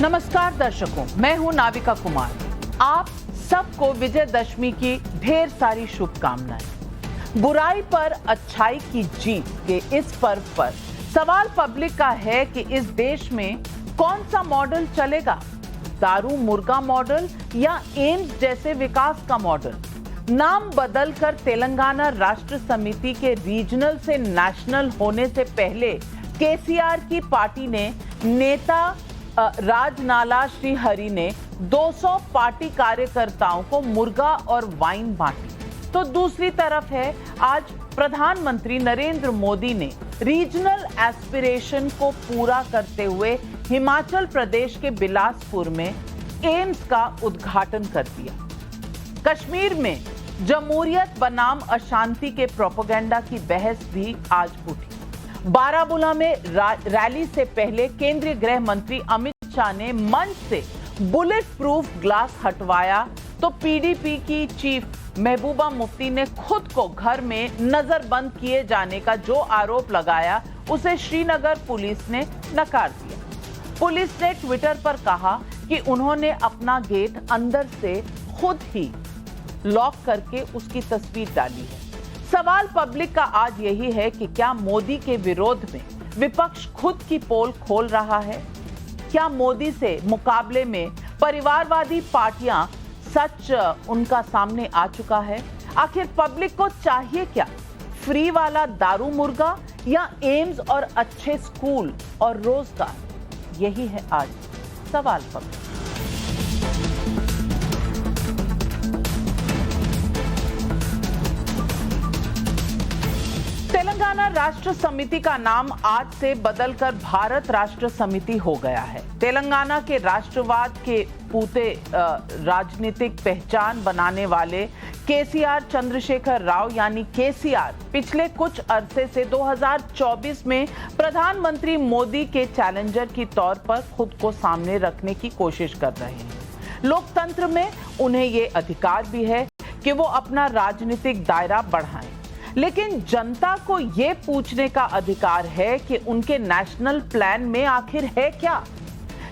नमस्कार दर्शकों, मैं हूं नाविका कुमार। आप सबको विजयदशमी की ढेर सारी शुभकामनाएं। बुराई पर अच्छाई की जीत के इस पर्व पर सवाल पब्लिक का है कि इस देश में कौन सा मॉडल चलेगा, दारू मुर्गा मॉडल या एम्स जैसे विकास का मॉडल। नाम बदलकर तेलंगाना राष्ट्र समिति के रीजनल से नेशनल होने से पहले केसीआर की पार्टी ने नेता राजनाला श्रीहरि ने 200 पार्टी कार्यकर्ताओं को मुर्गा और वाइन बांटी। तो दूसरी तरफ है, आज प्रधानमंत्री नरेंद्र मोदी ने रीजनल एस्पिरेशन को पूरा करते हुए हिमाचल प्रदेश के बिलासपुर में एम्स का उद्घाटन कर दिया। कश्मीर में जमहूरियत बनाम अशांति के प्रोपेगेंडा की बहस भी आज उठी। बारामूला में रैली से पहले केंद्रीय गृह मंत्री अमित शाह ने मंच से बुलेट प्रूफ ग्लास हटवाया, तो पीडीपी की चीफ महबूबा मुफ्ती ने खुद को घर में नजरबंद किए जाने का जो आरोप लगाया, उसे श्रीनगर पुलिस ने नकार दिया। पुलिस ने ट्विटर पर कहा कि उन्होंने अपना गेट अंदर से खुद ही लॉक करके उसकी तस्वीर डाली है। सवाल पब्लिक का आज यही है कि क्या मोदी के विरोध में विपक्ष खुद की पोल खोल रहा है? क्या मोदी से मुकाबले में परिवारवादी पार्टियां सच उनका सामने आ चुका है? आखिर पब्लिक को चाहिए क्या, फ्री वाला दारू मुर्गा या एम्स और अच्छे स्कूल और रोजगार? यही है आज सवाल पब्लिक। तेलंगाना राष्ट्र समिति का नाम आज से बदलकर भारत राष्ट्र समिति हो गया है। तेलंगाना के राष्ट्रवाद के पूते राजनीतिक पहचान बनाने वाले केसीआर चंद्रशेखर राव यानी केसीआर पिछले कुछ अरसे से 2024 में प्रधानमंत्री मोदी के चैलेंजर की तौर पर खुद को सामने रखने की कोशिश कर रहे हैं। लोकतंत्र में उन्हें ये अधिकार भी है कि वो अपना राजनीतिक दायरा बढ़ाएं, लेकिन जनता को यह पूछने का अधिकार है कि उनके नेशनल प्लान में आखिर है क्या?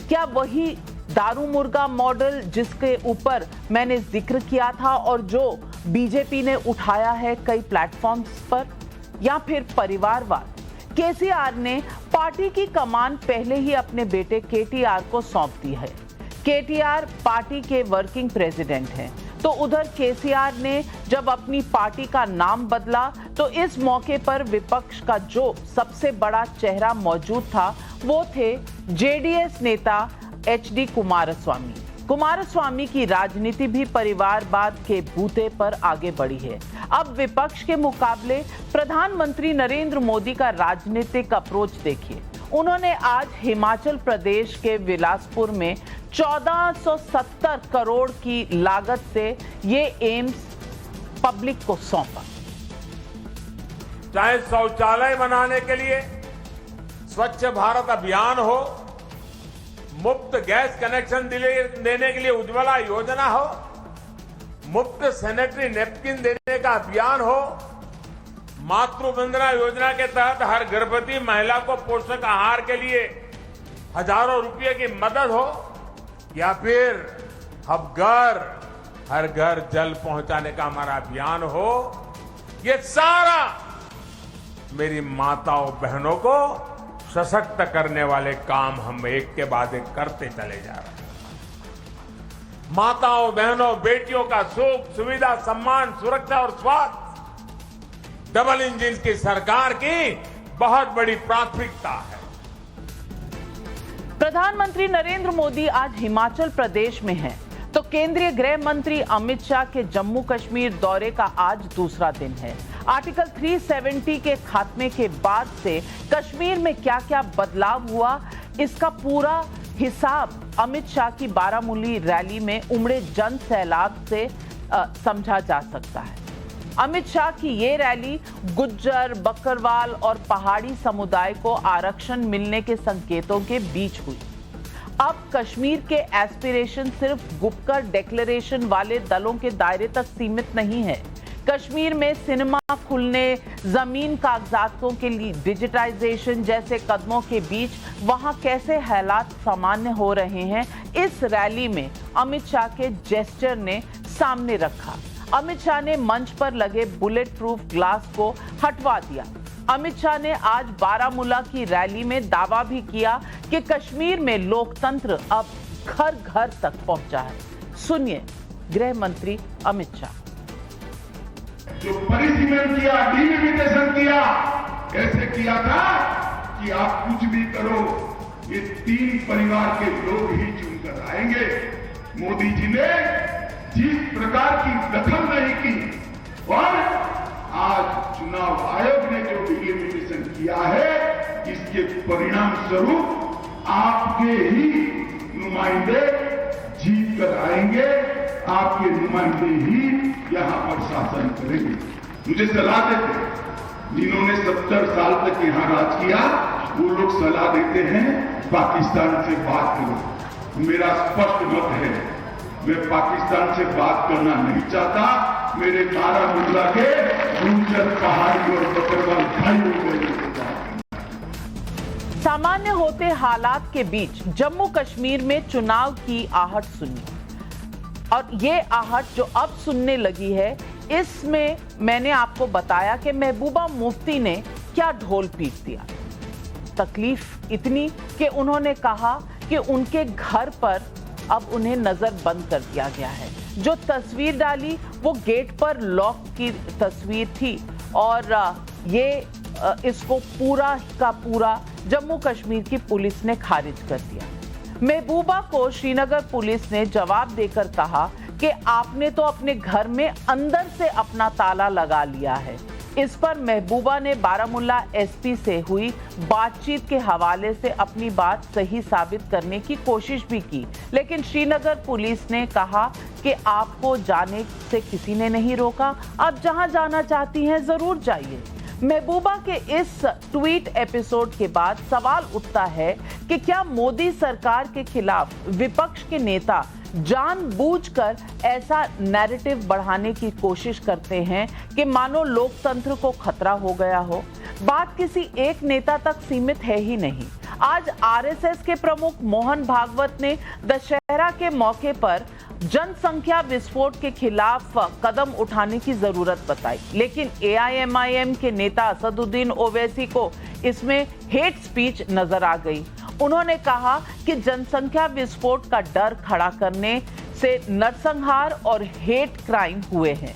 क्या वही दारू मुर्गा मॉडल जिसके ऊपर मैंने जिक्र किया था और जो बीजेपी ने उठाया है कई प्लेटफॉर्म्स पर, या फिर परिवारवाद? केसीआर ने पार्टी की कमान पहले ही अपने बेटे केटीआर को सौंप दी है। केटीआर पार्टी के वर्किंग प्रेसिडेंट हैं, तो उधर केसीआर ने जब अपनी पार्टी का नाम बदला तो इस मौके पर विपक्ष का जो सबसे बड़ा चेहरा मौजूद था वो थे जेडीएस नेता एचडी कुमारस्वामी। कुमारस्वामी की राजनीति भी परिवारवाद के बूते पर आगे बढ़ी है। अब विपक्ष के मुकाबले प्रधानमंत्री नरेंद्र मोदी का राजनीतिक अप्रोच देखिए। उन्होंने आज हिमाचल प्रदेश के बिलासपुर में 1470 करोड़ की लागत से ये एम्स पब्लिक को सौंपा। चाहे शौचालय बनाने के लिए स्वच्छ भारत अभियान हो, मुफ्त गैस कनेक्शन देने के लिए उज्ज्वला योजना हो, मुफ्त सैनिटरी नैपकिन देने का अभियान हो, मातृ वंदना योजना के तहत हर गर्भवती महिला को पोषक आहार के लिए हजारों रुपए की मदद हो, या फिर हर घर जल पहुंचाने का हमारा अभियान हो, ये सारा मेरी माताओं बहनों को सशक्त करने वाले काम हम एक के बाद एक करते चले जा रहे हैं। माताओं बहनों बेटियों का सुख सुविधा सम्मान सुरक्षा और स्वास्थ्य डबल इंजन की सरकार की बहुत बड़ी प्राथमिकता है। प्रधानमंत्री नरेंद्र मोदी आज हिमाचल प्रदेश में हैं, तो केंद्रीय गृह मंत्री अमित शाह के जम्मू कश्मीर दौरे का आज दूसरा दिन है। आर्टिकल 370 के खात्मे के बाद से कश्मीर में क्या क्या बदलाव हुआ, इसका पूरा हिसाब अमित शाह की बारामूली रैली में उमड़े जन सैलाब से समझा जा सकता है। अमित शाह की ये रैली गुज्जर, बकरवाल और पहाड़ी समुदाय को आरक्षण मिलने के संकेतों के बीच हुई। अब कश्मीर के एस्पिरेशन सिर्फ गुपकर डिक्लेरेशन वाले दलों के दायरे तक सीमित नहीं है। कश्मीर में सिनेमा खुलने, जमीन कागजातों के लिए डिजिटाइजेशन जैसे कदमों के बीच वहां कैसे हालात सामान्य हो रहे हैं, इस रैली में अमित शाह के जेस्चर ने सामने रखा। अमित शाह ने मंच पर लगे बुलेट प्रूफ ग्लास को हटवा दिया। अमित शाह ने आज बारामूला की रैली में दावा भी किया कि कश्मीर में लोकतंत्र अब घर घर तक पहुंचा है। सुनिए गृह मंत्री अमित शाह। जो परिसीमन किया, डिलिमिटेशन किया, ऐसे किया था कि आप कुछ भी करो, ये 3 परिवार के लोग ही चुनकर आएंगे। मोदी जी ने जिस प्रकार की दखल नहीं की और आज चुनाव आयोग ने जो डिलिमिटेशन किया है, इसके परिणाम स्वरूप आपके ही नुमाइंदे जीत कर आएंगे, आपके नुमाइंदे ही यहां पर शासन करेंगे। मुझे सलाह देते, जिन्होंने 70 साल तक यहां राज किया, वो लोग सलाह देते हैं पाकिस्तान से बात करो। मेरा स्पष्ट मत है, मैं पाकिस्तान से बात करना नहीं चाहता। मेरे बारामूला के गुंजर पहाड़ी और बकरवाल भाइयों को सामान्य होते हालात के बीच जम्मू कश्मीर में चुनाव की आहट सुनी, और ये आहट जो अब सुनने लगी है, इसमें मैंने आपको बताया कि महबूबा मुफ्ती ने क्या ढोल पीट दिया। तकलीफ इतनी कि उन्होंने कहा कि उनके घर पर अब उन्हें नजर बंद कर दिया गया है। जो तस्वीर डाली वो गेट पर लॉक की तस्वीर थी, और ये इसको पूरा का पूरा जम्मू कश्मीर की पुलिस ने खारिज कर दिया। महबूबा को श्रीनगर पुलिस ने जवाब देकर कहा कि आपने तो अपने घर में अंदर से अपना ताला लगा लिया है। इस पर महबूबा ने बारामूला एसपी से हुई बातचीत के हवाले से अपनी बात सही साबित करने की कोशिश भी की, लेकिन श्रीनगर पुलिस ने कहा कि आपको जाने से किसी ने नहीं रोका, आप जहां जाना चाहती हैं जरूर जाइए। महबूबा के इस ट्वीट एपिसोड के बाद सवाल उठता है कि क्या मोदी सरकार के खिलाफ विपक्ष के नेता जानबूझकर ऐसा नैरेटिव बढ़ाने की कोशिश करते हैं कि मानो लोकतंत्र को खतरा हो गया हो। बात किसी एक नेता तक सीमित है ही नहीं। आज आरएसएस के प्रमुख मोहन भागवत ने दशहरा के मौके पर जनसंख्या विस्फोट के खिलाफ कदम उठाने की जरूरत बताई, लेकिन एआईएमआईएम के नेता असदुद्दीन ओवैसी को इसमें हेट स्पीच नजर आ गई। उन्होंने कहा कि जनसंख्या विस्फोट का डर खड़ा करने से नरसंहार और हेट क्राइम हुए हैं।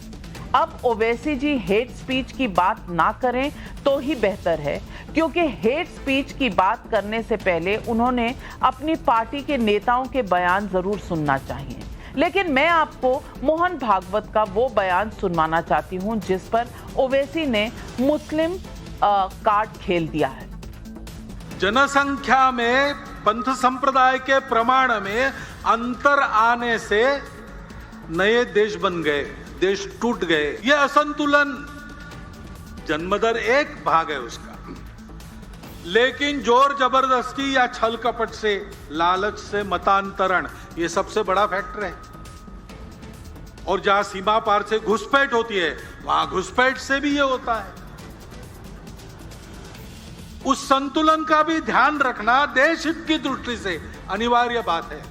अब ओवैसी जी हेट स्पीच की बात ना करें तो ही बेहतर है, क्योंकि हेट स्पीच की बात करने से पहले उन्होंने अपनी पार्टी के नेताओं के बयान जरूर सुनना चाहिए। लेकिन मैं आपको मोहन भागवत का वो बयान सुनवाना चाहती हूं जिस पर ओवैसी ने मुस्लिम कार्ड खेल दिया है। जनसंख्या में पंथ संप्रदाय के प्रमाण में अंतर आने से नए देश बन गए, देश टूट गए। ये असंतुलन जन्मदर एक भाग है उसका, लेकिन जोर जबरदस्ती या छल कपट से, लालच से मतांतरण, ये सबसे बड़ा फैक्टर है। और जहां सीमा पार से घुसपैठ होती है, वहां घुसपैठ से भी ये होता है। उस संतुलन का भी ध्यान रखना देश हित की दृष्टि से अनिवार्य बात है।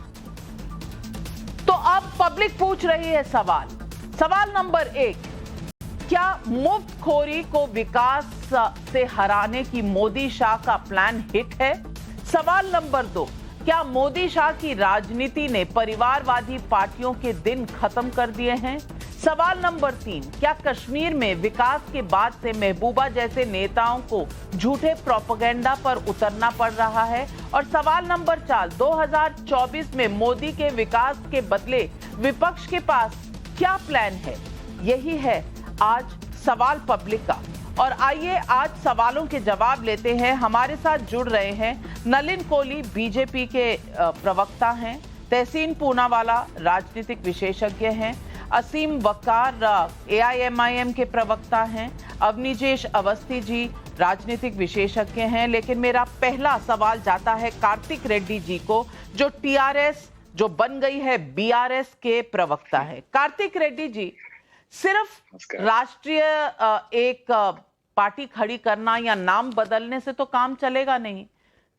तो अब पब्लिक पूछ रही है सवाल नंबर 1, क्या मुफ्तखोरी को विकास से हराने की मोदी शाह का प्लान हिट है? सवाल नंबर 2, क्या मोदी शाह की राजनीति ने परिवारवादी पार्टियों के दिन खत्म कर दिए हैं? सवाल नंबर 3, क्या कश्मीर में विकास के बाद से महबूबा जैसे नेताओं को झूठे प्रोपेगेंडा पर उतरना पड़ रहा है? और सवाल नंबर 4, 2024 में मोदी के विकास के बदले विपक्ष के पास क्या प्लान है? यही है आज सवाल पब्लिक का। और आइए आज सवालों के जवाब लेते हैं। हमारे साथ जुड़ रहे हैं नलिन कोहली, बीजेपी के प्रवक्ता हैं, तहसीन पूनावाला राजनीतिक विशेषज्ञ हैं, असीम वकार एआईएमआईएम के प्रवक्ता हैं, अवनीजेश अवस्थी जी राजनीतिक विशेषज्ञ हैं। लेकिन मेरा पहला सवाल जाता है कार्तिक रेड्डी जी को, जो टीआरएस जो बन गई है बीआरएस के प्रवक्ता है। कार्तिक रेड्डी जी, सिर्फ राष्ट्रीय एक पार्टी खड़ी करना या नाम बदलने से तो काम चलेगा नहीं।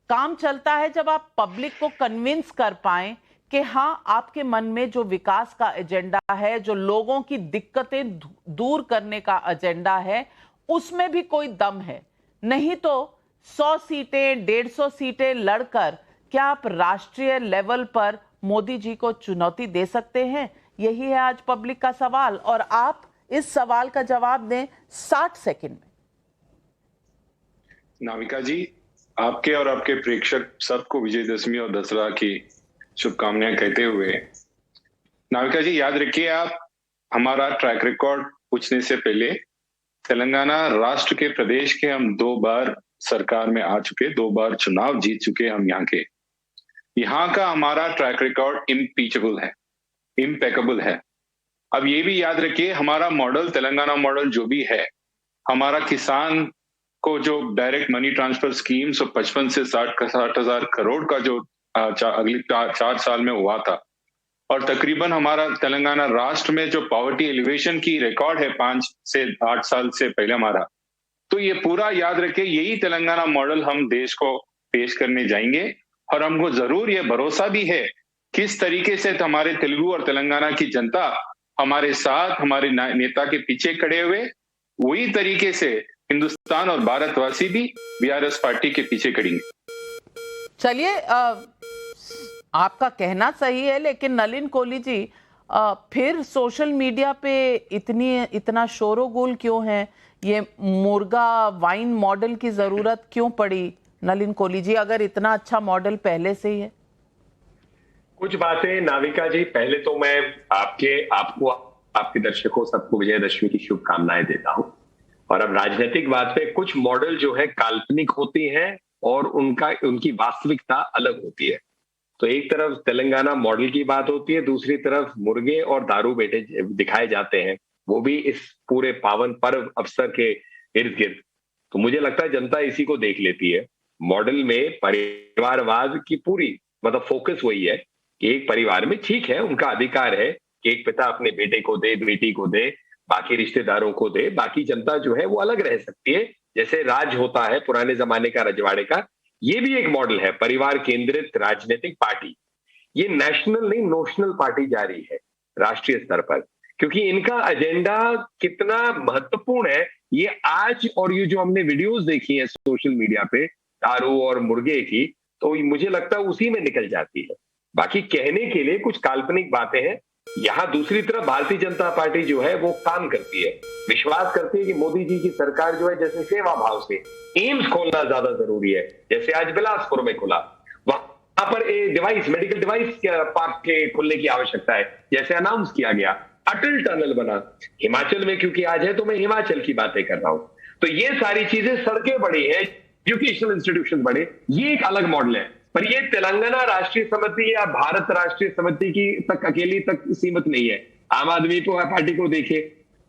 काम चलता है जब आप पब्लिक को कन्विंस कर पाएं कि हाँ, आपके मन में जो विकास का एजेंडा है, जो लोगों की दिक्कतें दूर करने का एजेंडा है, उसमें भी कोई दम है। नहीं तो 100 सीटें 150 सीटें लड़कर क्या आप राष्ट्रीय लेवल पर मोदी जी को चुनौती दे सकते हैं? यही है आज पब्लिक का सवाल, और आप इस सवाल का जवाब दें 60 सेकंड में। नाविका जी, आपके और आपके प्रेक्षक सबको विजयदशमी और दशहरा की शुभकामनाएं कहते हुए, नाविका जी याद रखिए, आप हमारा ट्रैक रिकॉर्ड पूछने से पहले तेलंगाना राष्ट्र के प्रदेश के हम 2 बार सरकार में आ चुके, 2 बार चुनाव जीत चुके हम यहाँ का हमारा ट्रैक रिकॉर्ड इम्पीचेबल है, इम्पेकेबल है। अब ये भी याद रखिए, हमारा मॉडल, तेलंगाना मॉडल जो भी है, हमारा किसान को जो डायरेक्ट मनी ट्रांसफर स्कीम 55 से 60 हजार करोड़ का जो अगले 4 साल में हुआ था, और तकरीबन हमारा तेलंगाना राष्ट्र में जो पॉवर्टी एलिवेशन की रिकॉर्ड है 5 से 8 साल से पहले हमारा, तो ये पूरा याद रखे, यही तेलंगाना मॉडल हम देश को पेश करने जाएंगे। और हमको जरूर ये भरोसा भी है किस तरीके से हमारे तेलुगु और तेलंगाना की जनता हमारे साथ, हमारे नेता के पीछे खड़े हुए, वही तरीके से हिंदुस्तान और भारतवासी भी बीआरएस पार्टी के पीछे खड़ेंगे। चलिए, आपका कहना सही है, लेकिन नलिन कोहली जी, फिर सोशल मीडिया पे इतना शोरोगुल क्यों है? ये मुर्गा वाइन मॉडल की जरूरत क्यों पड़ी नलिन कोहली जी, अगर इतना अच्छा मॉडल पहले से ही है? कुछ बातें नाविका जी, पहले तो मैं आपको आपके दर्शकों सबको विजयदशमी की शुभकामनाएं देता हूं। और अब राजनीतिक बात पे, कुछ मॉडल जो है काल्पनिक होती हैं और उनकी वास्तविकता अलग होती है। तो एक तरफ तेलंगाना मॉडल की बात होती है, दूसरी तरफ मुर्गे और दारू बेटे दिखाए जाते हैं, वो भी इस पूरे पावन पर्व अवसर के इर्द गिर्द। तो मुझे लगता है जनता इसी को देख लेती है। मॉडल में परिवारवाद की पूरी मतलब फोकस वही है कि एक परिवार में, ठीक है, उनका अधिकार है कि एक पिता अपने बेटे को दे, बेटी को दे, बाकी रिश्तेदारों को दे, बाकी जनता जो है वो अलग रह सकती है, जैसे राज होता है पुराने जमाने का रजवाड़े का। ये भी एक मॉडल है, परिवार केंद्रित राजनीतिक पार्टी। ये नेशनल नहीं, नोशनल पार्टी जा रही है राष्ट्रीय स्तर पर, क्योंकि इनका एजेंडा कितना महत्वपूर्ण है ये आज, और ये जो हमने वीडियोस देखी है सोशल मीडिया पे दारू और मुर्गे की, तो मुझे लगता है उसी में निकल जाती है। बाकी कहने के लिए कुछ काल्पनिक बातें हैं। यहाँ दूसरी तरफ भारतीय जनता पार्टी जो है वो काम करती है, विश्वास करती है कि मोदी जी की सरकार जो है, जैसे सेवा भाव से एम्स खोलना ज्यादा जरूरी है, जैसे आज बिलासपुर में खुला, वहां पर डिवाइस, मेडिकल डिवाइस पार्क के खुलने की आवश्यकता है, जैसे अनाउंस किया गया। अटल टनल बना हिमाचल में, क्योंकि आज है तो मैं हिमाचल की बातें कर रहा हूं। तो ये सारी चीजें, सड़कें बड़ी है, एजुकेशनल इंस्टीट्यूशन बड़े, ये एक अलग मॉडल है। पर ये तेलंगाना राष्ट्रीय समिति या भारत राष्ट्रीय समिति की तक अकेली तक सीमित नहीं है। आम आदमी पार्टी को देखे,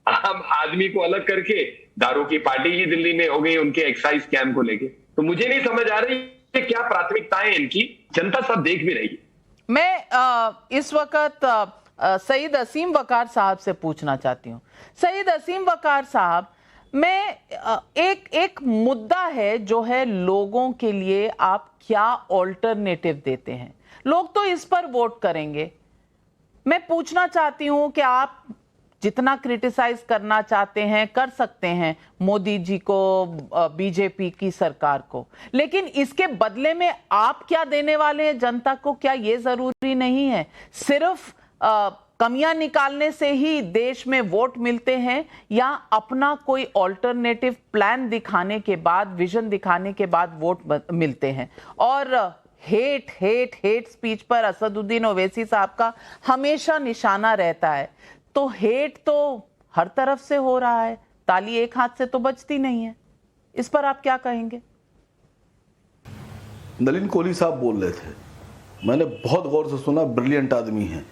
आम आदमी को अलग करके दारू की पार्टी ही दिल्ली में हो गई उनके एक्साइज कैंप को लेके। तो मुझे नहीं समझ आ रही कि क्या प्राथमिकताएं इनकी, जनता सब देख भी रही है। मैं इस वक्त सईद असीम वकार साहब से पूछना चाहती हूँ। सईद असीम वकार साहब, मैं एक मुद्दा है जो है लोगों के लिए आप क्या ऑल्टरनेटिव देते हैं? लोग तो इस पर वोट करेंगे। मैं पूछना चाहती हूं कि आप जितना क्रिटिसाइज करना चाहते हैं कर सकते हैं मोदी जी को, बीजेपी की सरकार को, लेकिन इसके बदले में आप क्या देने वाले हैं जनता को? क्या ये जरूरी नहीं है सिर्फ कमियां निकालने से ही देश में वोट मिलते हैं, या अपना कोई ऑल्टरनेटिव प्लान दिखाने के बाद, विजन दिखाने के बाद वोट मिलते हैं? और हेट स्पीच पर असदुद्दीन ओवैसी साहब का हमेशा निशाना रहता है। तो हेट तो हर तरफ से हो रहा है, ताली एक हाथ से तो बजती नहीं है। इस पर आप क्या कहेंगे? नलिन कोहली साहब बोल रहे थे, मैंने बहुत गौर से सुना, ब्रिलियंट आदमी हैं,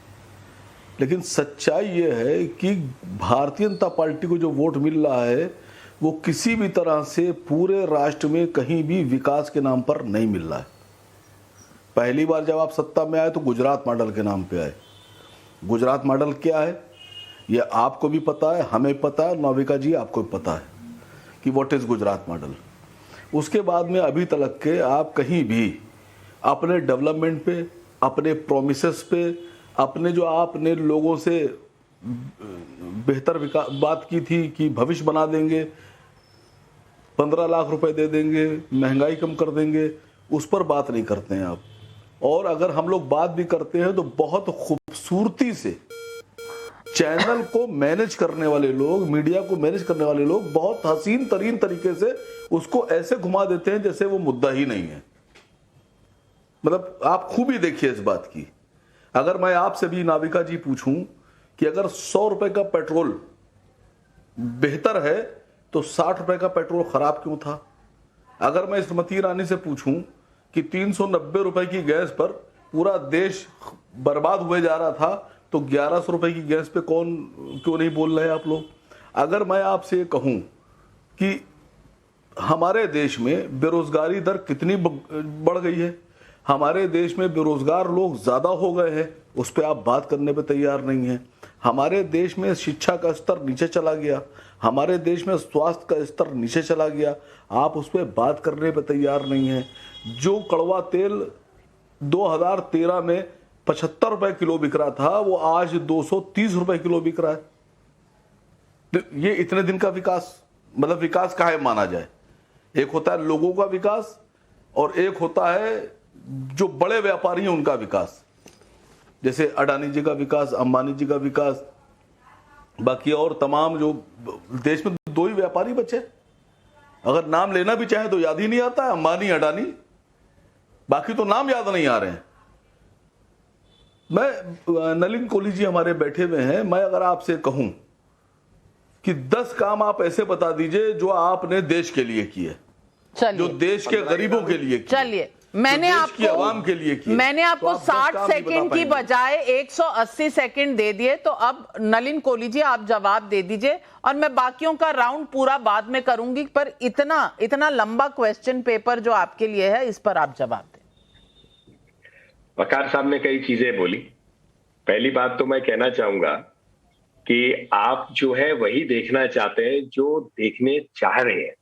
लेकिन सच्चाई ये है कि भारतीय जनता पार्टी को जो वोट मिल रहा है वो किसी भी तरह से पूरे राष्ट्र में कहीं भी विकास के नाम पर नहीं मिल रहा है। पहली बार जब आप सत्ता में आए तो गुजरात मॉडल के नाम पे आए। गुजरात मॉडल क्या है? ये आपको भी पता है, हमें पता है, नाविका जी आपको भी पता है कि व्हाट इज गुजरात मॉडल। उसके बाद में अभी तक के आप कहीं भी अपने डेवलपमेंट पे, अपने प्रोमिसेस पे, अपने जो आपने लोगों से बेहतर बात की थी कि भविष्य बना देंगे, 15 लाख रुपए दे देंगे, महंगाई कम कर देंगे, उस पर बात नहीं करते हैं आप। और अगर हम लोग बात भी करते हैं तो बहुत खूबसूरती से चैनल को मैनेज करने वाले लोग, मीडिया को मैनेज करने वाले लोग बहुत हसीन तरीन तरीके से उसको ऐसे घुमा देते हैं जैसे वो मुद्दा ही नहीं है। मतलब आप खूबी देखिए इस बात की। अगर मैं आपसे भी नाविका जी पूछूं कि अगर 100 रुपए का पेट्रोल बेहतर है तो 60 रुपए का पेट्रोल खराब क्यों था? अगर मैं स्मृति ईरानी से पूछूं कि 390 रुपए की गैस पर पूरा देश बर्बाद हुए जा रहा था तो 1100 रुपए की गैस पे क्यों नहीं बोल रहे आप लोग? अगर मैं आपसे कहूं कि हमारे देश में बेरोजगारी दर कितनी बढ़ गई है, हमारे देश में बेरोजगार लोग ज्यादा हो गए हैं, उस पर आप बात करने पे तैयार नहीं है। हमारे देश में शिक्षा का स्तर नीचे चला गया, हमारे देश में स्वास्थ्य का स्तर नीचे चला गया, आप उस पर बात करने पे तैयार नहीं है। जो कड़वा तेल 2013 में 75 रुपए किलो बिक रहा था वो आज 230 रुपए किलो बिक रहा है। तो ये इतने दिन का विकास, मतलब विकास काहे माना जाए? एक होता है लोगों का विकास और एक होता है जो बड़े व्यापारी हैं उनका विकास, जैसे अडानी जी का विकास, अंबानी जी का विकास, बाकी और तमाम जो देश में 2 ही व्यापारी बचे, अगर नाम लेना भी चाहे तो याद ही नहीं आता है, अंबानी अडानी, बाकी तो नाम याद नहीं आ रहे हैं। मैं नलिन कोहली जी हमारे बैठे हुए हैं, मैं अगर आपसे कहूं कि 10 काम आप ऐसे बता दीजिए जो आपने देश के लिए किए, जो देश के गरीबों के लिए किए, चलिए मैंने आपको आवाम के लिए किए, मैंने आपको तो 60 सेकंड की बजाय 180 सेकंड दे दिए। तो अब नलिन कोहली जी आप जवाब दे दीजिए और मैं बाकियों का राउंड पूरा बाद में करूंगी, पर इतना लंबा क्वेश्चन पेपर जो आपके लिए है इस पर आप जवाब दें। वकार साहब ने कई चीजें बोली। पहली बात तो मैं कहना चाहूंगा कि आप जो है वही देखना चाहते हैं जो देखने चाह रहे हैं।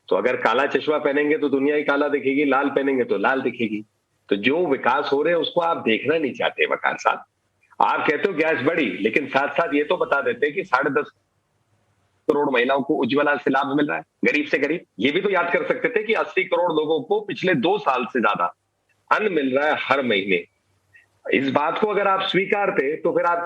तो अगर काला चश्मा पहनेंगे तो दुनिया ही काला दिखेगी, लाल पहनेंगे तो लाल दिखेगी। तो जो विकास हो रहे हैं उसको आप देखना नहीं चाहते वकार साहब। आप कहते हो गैस बढ़ी, लेकिन साथ साथ ये तो बता देते हैं कि 10.5 करोड़ महिलाओं को उज्ज्वला से लाभ मिल रहा है, गरीब से गरीब। ये भी तो याद कर सकते थे कि 80 करोड़ लोगों को पिछले 2 साल से ज्यादा अन्न मिल रहा है हर महीने। इस बात को अगर आप स्वीकारते तो फिर आप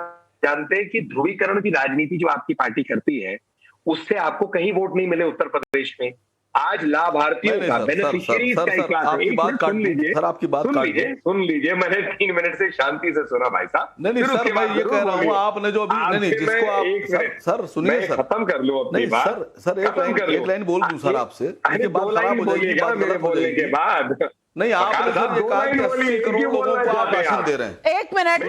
जानते हैं कि ध्रुवीकरण की राजनीति जो आपकी पार्टी करती है उससे आपको कहीं वोट नहीं मिले उत्तर प्रदेश में। आज लाभार्थियों का, बेनिफिशियरीज का एक बात है। सुन लीजिए, मैंने 3 मिनट से शांति से सुना भाई साहब। नहीं सर, मैं ये कह रहा हूँ आपने जो अभी नहीं जिसको आप सर सुनिए सर, खत्म कर लो अपनी बात। सर एक लाइन बोल दूं सर आपसे, अरे 2 लाइन बोलिएगा मेरे बोलने के बाद। नहीं आपने सर ये कहा कि 80 करोड़ लोगों को आप राशन दे रहे हैं। एक मिनट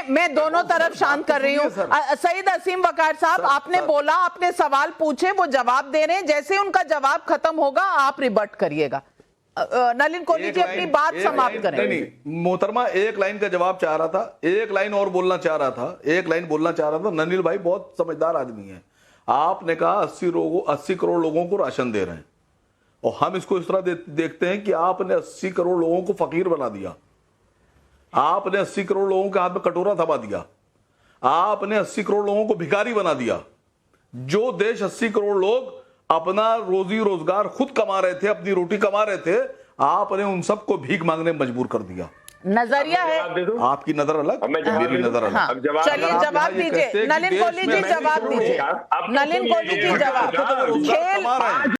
मैं दोनों तरफ शांत कर रही हूँ। सईद असीम वकार साहब, आपने बोला, आपने सवाल पूछे, वो जवाब दे रहे हैं। जैसे उनका जवाब खत्म होगा आप रिबट करिएगा। नलिन कोहली जी अपनी बात समाप्त करें। नहीं मोहतरमा, एक लाइन का जवाब चाह रहा था, एक लाइन और बोलना चाह रहा था, एक लाइन बोलना चाह रहा था। ननिल भाई बहुत समझदार आदमी है। आपने कहा 80 करोड़ लोगों को राशन दे रहे हैं और हम इसको इस तरह देखते हैं कि आपने 80 करोड़ लोगों को फकीर बना दिया, आपने 80 करोड़ लोगों के हाथ में कटोरा थमा दिया, आपने 80 करोड़ लोगों को भिखारी बना दिया। जो देश 80 करोड़ लोग अपना रोजी रोजगार खुद कमा रहे थे, अपनी रोटी कमा रहे थे, आपने उन सबको भीख मांगने में मजबूर कर दिया। नजरिया है, आपकी नजर अलग, मेरी नजर अलग। हाँ, चलिए जवाब दीजिए नलिन कोहली जी, जवाब दीजिए नलिन कोहली जी, जवाब।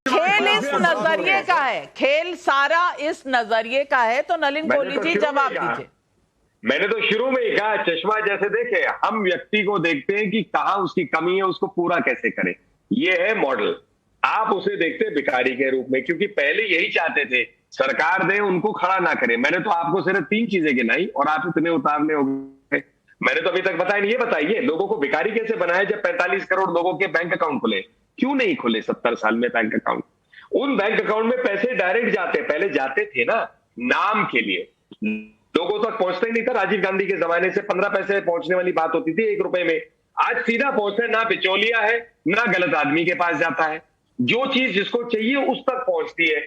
खेल इस नजरिए का है, खेल सारा इस नजरिए का है, तो नलिन कोहली जी जवाब दीजिए। मैंने तो शुरू में ही कहा, चश्मा जैसे देखे, हम व्यक्ति को देखते हैं कि कहां उसकी कमी है, उसको पूरा कैसे करें। ये है मॉडल। आप उसे देखते भिखारी के रूप में, क्योंकि पहले यही चाहते थे सरकार दे, उनको खड़ा ना करे। मैंने तो आपको सिर्फ 3 चीजें गिनाई और आप इतने उतारने हो गए। मैंने तो अभी तक बताया नहीं। ये बताइए लोगों को भिखारी कैसे बनाया जब 45 करोड़ लोगों के बैंक अकाउंट खुले? क्यों नहीं खुले 70 साल में बैंक अकाउंट? उन बैंक अकाउंट में पैसे डायरेक्ट जाते, पहले जाते थे ना नाम के लिए। लोगों तक पहुंचता ही नहीं था। राजीव गांधी के जमाने से 15 पैसे पहुंचने वाली बात होती थी 1 रुपए में, आज सीधा पहुंचता है, ना बिचौलिया है ना गलत आदमी के पास जाता है, जो चीज जिसको चाहिए उस तक पहुंचती है।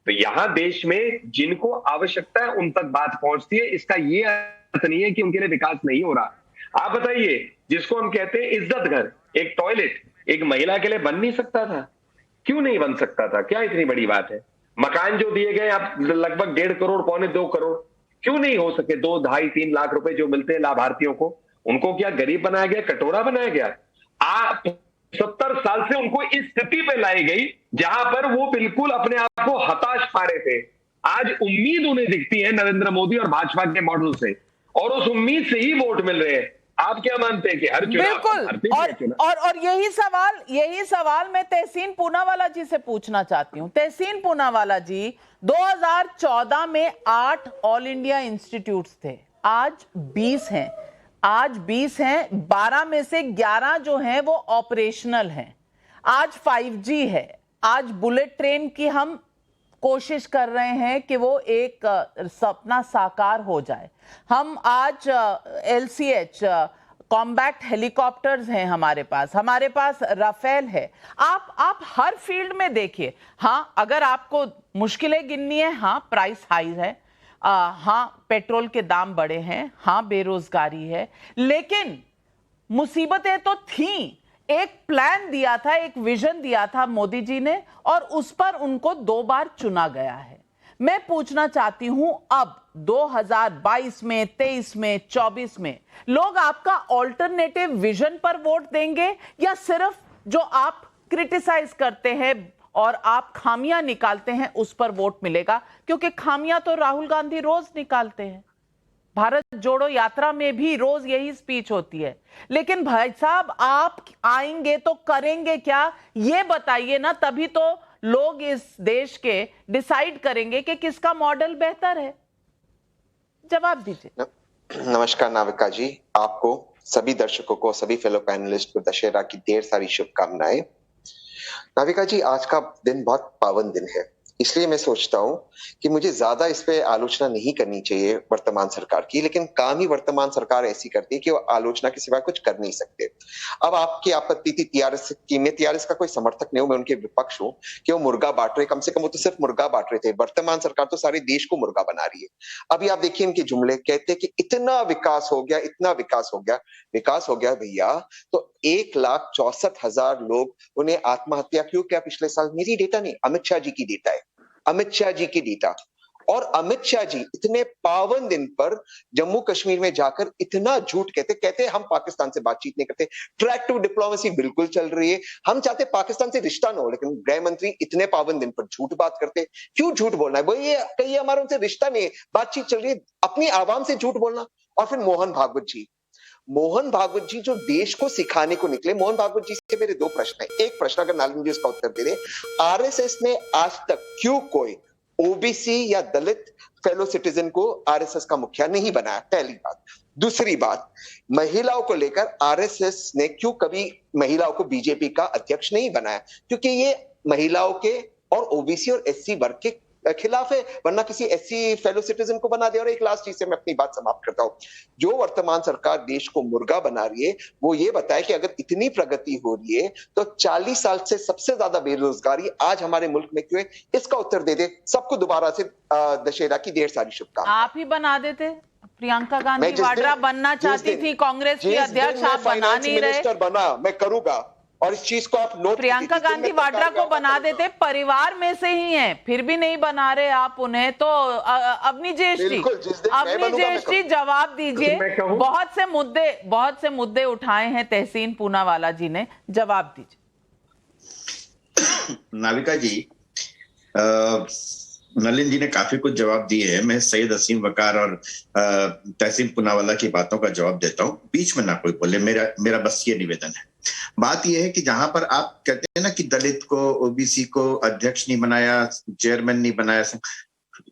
तो यहां देश में जिनको आवश्यकता है उन तक बात पहुंचती है। इसका ये अर्थ नहीं है कि उनके लिए विकास नहीं हो रहा। आप बताइए, जिसको हम कहते हैं इज्जत घर, एक टॉयलेट एक महिला के लिए बन नहीं सकता था? क्यों नहीं बन सकता था? क्या इतनी बड़ी बात है? मकान जो दिए गए आप लगभग 1.5 करोड़ 1.25 करोड़, क्यों नहीं हो सके? 2, 2.5, 3 लाख रुपए जो मिलते हैं लाभार्थियों को, उनको क्या गरीब बनाया गया, कटोरा बनाया गया? आप 70 साल से उनको इस स्थिति पे लाई गई जहां पर वो बिल्कुल अपने आप को हताश पा रहे थे। आज उम्मीद उन्हें दिखती है नरेंद्र मोदी और भाजपा के मॉडल से, और उस उम्मीद से ही वोट मिल रहे हैं। आप क्या मानते हैं कि हर बिल्कुल, और यही सवाल मैं तहसीन पूनावाला जी से पूछना चाहती हूं। तहसीन पूनावाला जी, 2014 में 8 ऑल इंडिया इंस्टीट्यूट्स थे, आज 20 हैं। 12 में से 11 जो हैं वो ऑपरेशनल हैं। आज 5G है, आज बुलेट ट्रेन की हम कोशिश कर रहे हैं कि वो एक सपना साकार हो जाए। हम आज LCH कॉम्बैट हेलीकॉप्टर्स हैं हमारे पास राफेल है। आप हर फील्ड में देखिए। हाँ, अगर आपको मुश्किलें गिननी है, हाँ प्राइस हाई है, हाँ पेट्रोल के दाम बढ़े हैं, हाँ बेरोजगारी है, लेकिन मुसीबतें तो थीं। एक प्लान दिया था, एक विजन दिया था मोदी जी ने, और उस पर उनको 2 बार चुना गया है। मैं पूछना चाहती हूं, अब 2022 में, 23 में, 24 में लोग आपका ऑल्टरनेटिव विजन पर वोट देंगे, या सिर्फ जो आप क्रिटिसाइज करते हैं और आप खामियां निकालते हैं उस पर वोट मिलेगा? क्योंकि खामियां तो राहुल गांधी रोज निकालते हैं। भारत जोड़ो यात्रा में भी रोज यही स्पीच होती है। लेकिन भाई साहब, आप आएंगे तो करेंगे क्या, ये बताइए ना, तभी तो लोग इस देश के डिसाइड करेंगे कि किसका मॉडल बेहतर है। जवाब दीजिए। नमस्कार नाविका जी, आपको, सभी दर्शकों को, सभी फेलो पैनलिस्ट को दशहरा की ढेर सारी शुभकामनाएं। नाविका जी, आज का दिन बहुत पावन दिन है, इसलिए मैं सोचता हूं कि मुझे ज्यादा इस पे आलोचना नहीं करनी चाहिए वर्तमान सरकार की, लेकिन काम ही वर्तमान सरकार ऐसी करती है कि वो आलोचना के सिवाय कुछ कर नहीं सकते। अब आपकी आपत्ति थी टीआरएस की, मैं टीआरएस का कोई समर्थक नहीं हूं, मैं उनके विपक्ष हूं कि वो मुर्गा बांट रहे, कम से कम वो तो सिर्फ मुर्गा बांट रहे थे। वर्तमान सरकार तो सारे देश को मुर्गा बना रही है। अभी आप देखिए इनके जुमले, कहते हैं कि इतना विकास हो गया, इतना विकास हो गया। विकास हो गया भैया, तो 1,64,000 लोग उन्हें आत्महत्या क्यों किया पिछले साल? मेरी डेटा नहीं, अमित शाह जी की डेटा है, अमित शाह जी की डेटा। और अमित शाह जी इतने पावन दिन पर जम्मू कश्मीर में जाकर इतना झूठ कहते हम पाकिस्तान से बातचीत नहीं करते। ट्रैक टू डिप्लोमेसी बिल्कुल चल रही है, हम चाहते पाकिस्तान से रिश्ता ना हो, लेकिन गृह मंत्री इतने पावन दिन पर झूठ बात करते। क्यों झूठ बोलना है? वो ये कहिए हमारा उनसे रिश्ता नहीं है, बातचीत चल रही है, अपनी आवाम से झूठ बोलना। और फिर मोहन भागवत जी जो देश को सिखाने को निकले। मोहन भागवत जी से मेरे 2 प्रश्न है। एक प्रश्न, अगर नालिन जी उसका उत्तर दे दे, आरएसएस ने आज तक क्यों कोई ओबीसी या दलित फेलो सिटीजन को आरएसएस का मुखिया नहीं बनाया? पहली बात। दूसरी बात, महिलाओं को लेकर आरएसएस ने क्यों कभी महिलाओं को बीजेपी का अध्यक्ष नहीं बनाया? क्योंकि ये महिलाओं के और ओबीसी और एससी वर्ग के खिलाफ है, वरना किसी एससी फेलो सिटीजन को बना दे। और एक लास्ट चीज से मैं अपनी बात समाप्त करता हूं। जो वर्तमान सरकार देश को मुर्गा बना रही है, वो ये बताए कि अगर इतनी प्रगति हो रही है तो 40 साल से सबसे ज्यादा बेरोजगारी आज हमारे मुल्क में क्यों है? इसका उत्तर दे दे। सबको दोबारा से दशहरा की ढेर सारी शुभकामनाएं। आप ही बना देते। प्रियंका गांधी वाड्रा बनना चाहती थी कांग्रेस की अध्यक्ष, आप बना नहीं रहे। मिनिस्टर बना, मैं करूंगा, और इस चीज को आप नोट। प्रियंका गांधी वाड्रा को बना देते, परिवार में से ही हैं, फिर भी नहीं बना रहे आप उन्हें। तो अपनी ज्येष्ठी जवाब दीजिए। बहुत से मुद्दे उठाए हैं तहसीन पूनावाला जी ने, जवाब दीजिए। नाविका जी, नलिन जी ने काफी कुछ जवाब दिए हैं। मैं सैयद असीम वकार और तहसीन पूनावाला की बातों का जवाब देता हूं, बीच में ना कोई बोले, मेरा बस ये निवेदन है। बात यह है कि जहां पर आप कहते हैं ना कि दलित को, ओबीसी को अध्यक्ष नहीं बनाया, चेयरमैन नहीं बनाया,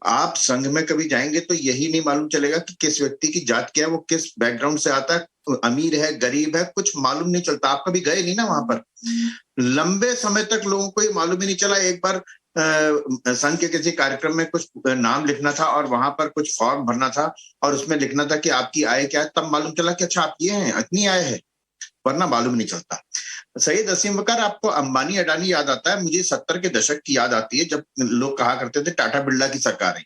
आप संघ में कभी जाएंगे तो यही नहीं मालूम चलेगा कि किस व्यक्ति की जात क्या है, वो किस बैकग्राउंड से आता है, अमीर है, गरीब है, कुछ मालूम नहीं चलता। आप कभी गए नहीं ना वहां पर। लंबे समय तक लोगों को ये मालूम ही नहीं चला। एक बार संघ के किसी कार्यक्रम में कुछ नाम लिखना था और वहां पर कुछ फॉर्म भरना था और उसमें लिखना था कि आपकी आय क्या है, तब मालूम चला कि अच्छा आप ये हैं, इतनी आय है, वरना मालूम नहीं चलता। सैयद असीम वकार, आपको अंबानी अडानी याद आता है, मुझे 70 के दशक की याद आती है जब लोग कहा करते थे टाटा बिरला की सरकार है।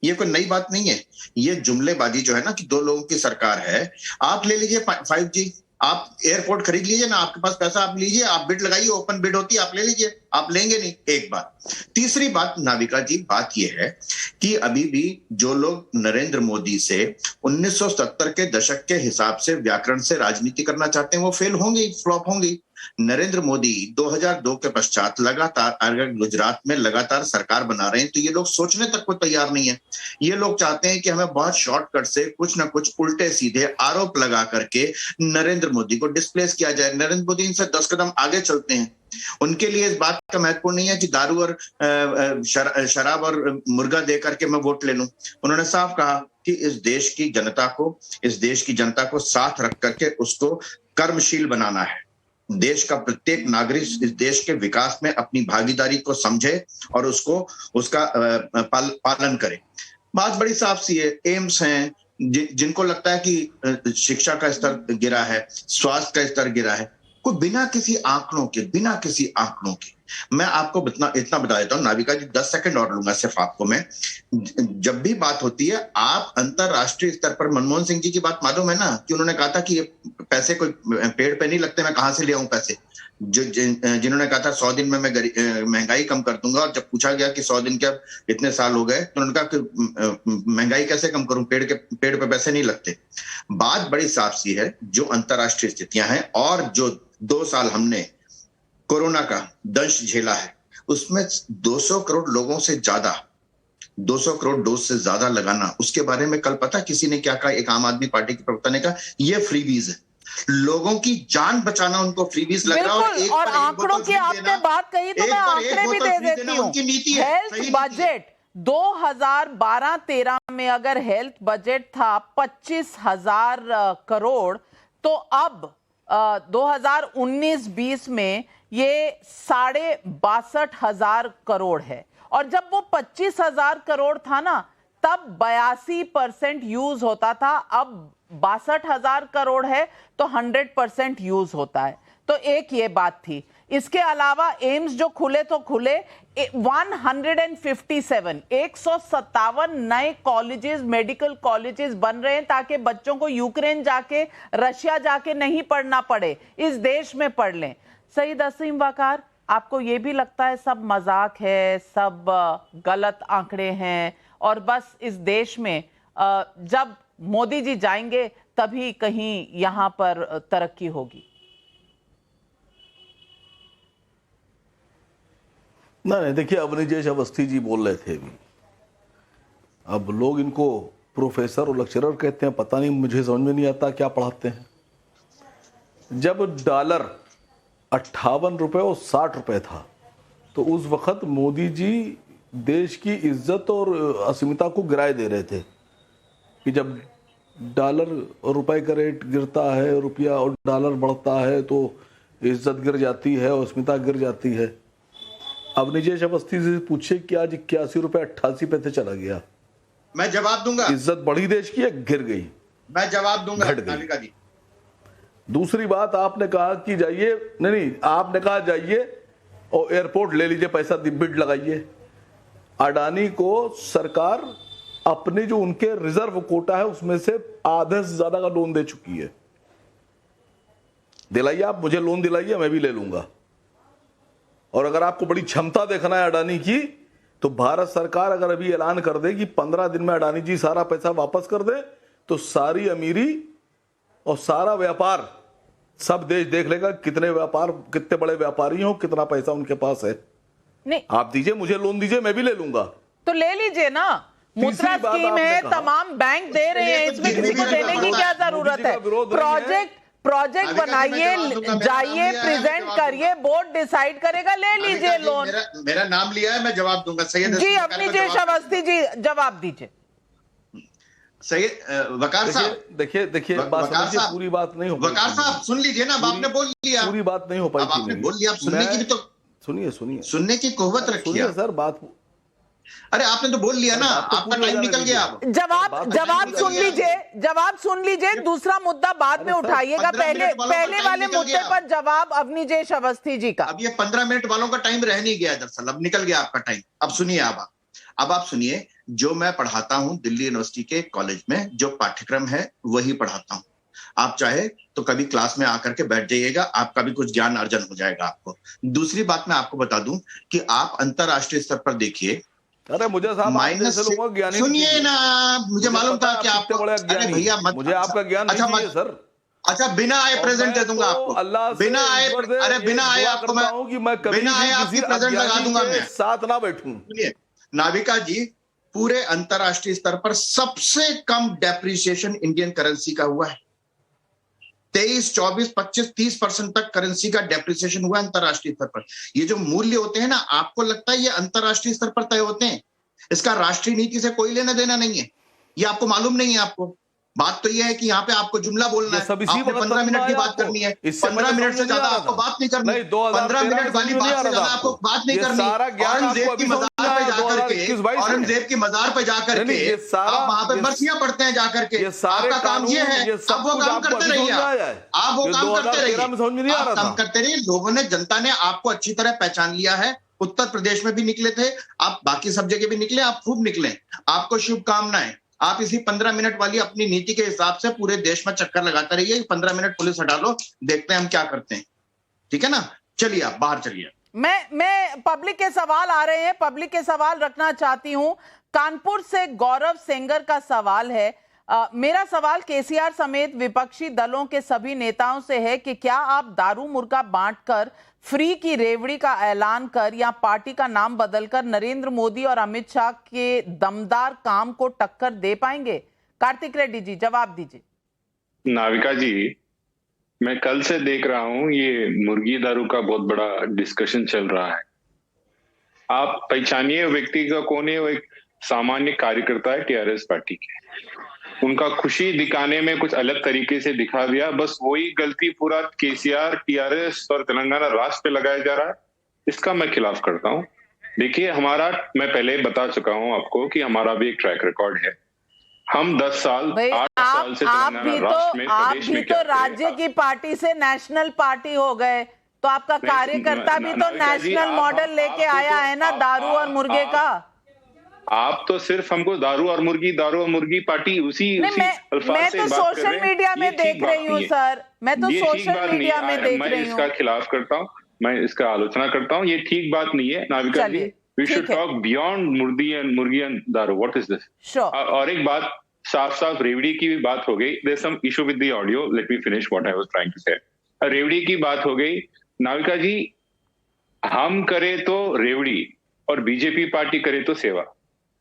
ये कोई नई बात नहीं है, ये जुमलेबाजी जो है ना कि दो लोगों की सरकार है। आप ले लीजिए 5G, आप एयरपोर्ट खरीद लीजिए ना, आपके पास पैसा, आप लीजिए, आप बिड लगाइए, ओपन बिड होती है, आप ले लीजिए, आप लेंगे नहीं, एक बात। तीसरी बात नाविका जी, बात यह है कि अभी भी जो लोग नरेंद्र मोदी से 1970 के दशक के हिसाब से व्याकरण से राजनीति करना चाहते हैं वो फेल होंगे, फ्लॉप होंगे। नरेंद्र मोदी 2002 के पश्चात लगातार अगर गुजरात में लगातार सरकार बना रहे हैं तो ये लोग सोचने तक को तैयार नहीं है। ये लोग चाहते हैं कि हमें बहुत शॉर्टकट से कुछ ना कुछ उल्टे सीधे आरोप लगा करके नरेंद्र मोदी को डिस्प्लेस किया जाए। नरेंद्र मोदी इनसे 10 कदम आगे चलते हैं। उनके लिए इस बात का महत्वपूर्ण नहीं है कि दारू और शराब और मुर्गा दे करके मैं वोट ले लूं। उन्होंने साफ कहा कि इस देश की जनता को साथ रख करके उसको कर्मशील बनाना है। देश का प्रत्येक नागरिक इस देश के विकास में अपनी भागीदारी को समझे और उसका पालन करे। बात बड़ी साफ सी है। एम्स हैं, जिनको लगता है कि शिक्षा का स्तर गिरा है, स्वास्थ्य का स्तर गिरा है, कोई बिना किसी आंकड़ों के मैं आपको इतना बता देता हूं नाविका जी, 10 सेकंड और लूंगा सिर्फ आपको मैं। जब भी बात होती है, आप अंतरराष्ट्रीय स्तर पर मनमोहन सिंह जी की बात मालूम है ना कि उन्होंने कहा था कि ये पैसे कोई पेड़ पे नहीं लगते, मैं कहां से ले आऊं पैसे। जिन्होंने कहा था 100 दिन में मैं महंगाई कम कर दूंगा, और जब पूछा गया कि 100 दिन क्या इतने साल हो गए तो उन्होंने कहा कि महंगाई कैसे कम करूं, पेड़ पे पैसे नहीं लगते। बात बड़ी साफ सी है। जो अंतरराष्ट्रीय स्थितियां हैं और जो 2 साल हमने कोरोना का दंश झेला है, उसमें 200 करोड़ लोगों से ज्यादा, 200 करोड़ डोज से ज्यादा लगाना, उसके बारे में कल पता किसी ने क्या कहा? एक आम आदमी पार्टी के प्रवक्ता ने कहा ये फ्रीबीज है, लोगों की जान बचाना उनको फ्रीबीज लग रहा है। और आंकड़ों की आपने बात कही तो मैं आंकड़े भी दे देती हूँ। हेल्थ बजट 2012-13 में अगर हेल्थ बजट था 25,000 करोड़, तो अब 2019-20 में ये 62,500 करोड़ है। और जब वो 25,000 करोड़ था ना, तब 82% यूज होता था। अब 62,000 करोड़ है तो 100% यूज होता है। तो एक ये बात थी। इसके अलावा एम्स जो खुले तो खुले 157 नए कॉलेजेस, मेडिकल कॉलेजेस बन रहे हैं ताकि बच्चों को यूक्रेन जाके, रशिया जाके नहीं पढ़ना पड़े, इस देश में पढ़ लें। सईद असीम वकार, आपको ये भी लगता है सब मजाक है, सब गलत आंकड़े हैं और बस इस देश में जब मोदी जी जाएंगे तभी कहीं यहां पर तरक्की होगी? नहीं, देखिए अवनीजेश अवस्थी जी बोल रहे थे अभी। अब लोग इनको प्रोफेसर और लेक्चरर कहते हैं, पता नहीं, मुझे समझ में नहीं आता क्या पढ़ाते हैं। जब डॉलर 58 रुपए और 60 रुपए था तो उस वक्त मोदी जी देश की इज्जत और अस्मिता को गिराए दे रहे थे कि जब डॉलर और रुपए का रेट गिरता है, रुपया और डॉलर बढ़ता है तो इज्जत गिर जाती है और अस्मिता गिर जाती है। अवनीजेश अवस्थी से पूछे कि आज 81 रुपए 88 पैसे चला गया। मैं जवाब दूंगा। इज्जत बढ़ी देश की, गिर गई? मैं जवाब दूंगा नाविका जी। दूसरी बात, आपने कहा कि जाइए, नहीं, आपने कहा जाइए और एयरपोर्ट ले लीजिए, पैसा बिड लगाइए। अडानी को सरकार अपने जो उनके रिजर्व कोटा है उसमें से आधे से ज्यादा का लोन दे चुकी है। दिलाइए, आप मुझे लोन दिलाइए, मैं भी ले लूंगा। और अगर आपको बड़ी क्षमता देखना है अडानी की, तो भारत सरकार अगर अभी ऐलान कर दे कि 15 दिन में अडानी जी सारा पैसा वापस कर दे, तो सारी अमीरी और सारा व्यापार सब देश देख लेगा कितने बड़े व्यापारी हो, कितना पैसा उनके पास है। नहीं, आप दीजिए, मुझे लोन दीजिए, मैं भी ले लूंगा। तो ले लीजिए ना, मुद्रा स्कीम है, तमाम बैंक दे रहे हैं, इसमें किसी को देने की क्या जरूरत है? प्रोजेक्ट बनाइए, जाइए, प्रेजेंट करिए, बोर्ड डिसाइड करेगा, ले लीजिए लोन। मेरा नाम लिया है, मैं जवाब दूंगा। सैयद जी, अवनीजेश अवस्थी जी जवाब दीजिए। सैयद वकार साहब, देखिए पूरी बात नहीं हो पाई। वकार साहब सुन लीजिए ना, आपने बोल लिया, पूरी बात नहीं हो पाई। आपने बोल लिया, आप सुनने की भी तो सुनिए सुनिए, सुनने की कुव्वत रखिए सुनिए सर बात। अरे आपने तो बोल लिया ना, आपका टाइम निकल गया। जवाब सुन लीजिए, दूसरा मुद्दा बाद में उठाइएगा। पहले वाले मुद्दे पर जवाब अवनीजेश अवस्थी जी का। अब ये 15 मिनट वालों का टाइम रह नहीं गया दरअसल, अब निकल गया आपका टाइम। अब सुनिए, अब आप सुनिए, जो मैं पढ़ाता हूं दिल्ली यूनिवर्सिटी के कॉलेज में, जो पाठ्यक्रम है वही पढ़ाता हूं। आप चाहे तो कभी क्लास में आकर के बैठ जाइएगा, आपका भी कुछ ज्ञान अर्जन हो जाएगा आपको। दूसरी बात मैं आपको बता दूं कि आप अंतरराष्ट्रीय स्तर पर देखिए, अरे मुझे साहब माइनस, सुनिए ना, मुझे मालूम था कि आपको, अरे भैया मत, मुझे आपका ज्ञान अच्छा नहीं सर। अच्छा, बिना आए प्रेजेंट दे दूंगा आपको, बिना आए, अरे बिना आए आपको मैं बिना आए आपकी प्रेजेंट लगा दूंगा, मैं साथ ना बैठूं। सुनिए नाविका जी, पूरे अंतरराष्ट्रीय स्तर पर सबसे कम डेप्रिसिएशन इंडियन करेंसी का हुआ है। 23, 24, 25, 30% तक करेंसी का डेप्रिसिएशन हुआ है अंतरराष्ट्रीय स्तर पर। ये जो मूल्य होते हैं ना, आपको लगता है ये अंतरराष्ट्रीय स्तर पर तय होते हैं, इसका राष्ट्रीय नीति से कोई लेना देना नहीं है, ये आपको मालूम नहीं है। आपको बात तो ये है कि यहाँ पे आपको जुमला बोलना है, आपने 15 मिनट की बात करनी है, 15 मिनट से ज्यादा आपको बात नहीं करनी, 15 मिनट वाली बात से ज्यादा आपको बात नहीं करनी। औरंगजेब की मजार पे जाकर के, औरंगजेब की मजार पे जाकर के आप वहां पे बर्सियां पढ़ते हैं जाकर के, आपका काम ये है, आप वो काम करते रहिए, आप वो काम करते रहिए, आप काम करते रहिए। लोगों ने, जनता ने आपको अच्छी तरह पहचान लिया है। उत्तर प्रदेश में भी निकले थे आप, बाकी सब जगह भी निकले, आप खूब निकले, आपको शुभकामनाएं। आप इसी 15 मिनट वाली अपनी नीति के हिसाब से पूरे देश में चक्कर लगाते रहिए। 15 मिनट पुलिस हटा लो, देखते हैं हम क्या करते हैं, ठीक है ना। चलिए आप बाहर चलिए। मैं पब्लिक के सवाल आ रहे हैं, पब्लिक के सवाल रखना चाहती हूं। कानपुर से गौरव सेंगर का सवाल है। मेरा सवाल केसीआर समेत विपक्षी दलों के सभी नेताओं से है कि क्या आप दारू मुर्गा बांटकर, फ्री की रेवड़ी का ऐलान कर या पार्टी का नाम बदलकर नरेंद्र मोदी और अमित शाह के दमदार काम को टक्कर दे पाएंगे? कार्तिक रेड्डी जी जवाब दीजिए। नाविका जी, मैं कल से देख रहा हूं ये मुर्गी दारू का बहुत बड़ा डिस्कशन चल रहा है। आप पहचानिए व्यक्ति का कौन है? वो एक सामान्य कार्यकर्ता है टीआरएस पार्टी के। उनका खुशी दिखाने में कुछ अलग तरीके से दिखा दिया, बस वही गलती पूरा केसीआर, टीआरएस और तेलंगाना राष्ट्र पे लगाया जा रहा है। इसका मैं खिलाफ करता हूं। देखिए हमारा, मैं पहले बता चुका हूं आपको कि हमारा भी एक ट्रैक रिकॉर्ड है। हम 10 साल 8 साल से तेलंगाना राष्ट्र में, प्रदेश में, तो राज्य की पार्टी से नेशनल पार्टी हो गए, तो आपका कार्यकर्ता भी तो नेशनल मॉडल लेके आया है ना दारू और मुर्गे का। आप तो सिर्फ हमको दारू और मुर्गी पार्टी उसी अल्फाज से बात कर रहे हैं। मैं तो सोशल मीडिया में देख रही हूँ सर, मैं तो सोशल मीडिया में देख रही हूँ। मैं इसका खिलाफ करता हूँ, मैं इसका आलोचना करता हूँ। ये ठीक बात नहीं है नाविका जी। वी शुड टॉक बियॉन्ड मुर्गी एंड दारू। What is this? और एक बात, साफ साफ रेवड़ी की भी बात हो गई। There is some issue with the audio, let me finish what I was trying to say. रेवड़ी की बात हो गई नाविका जी, हम करे तो रेवड़ी और बीजेपी पार्टी करे तो सेवा।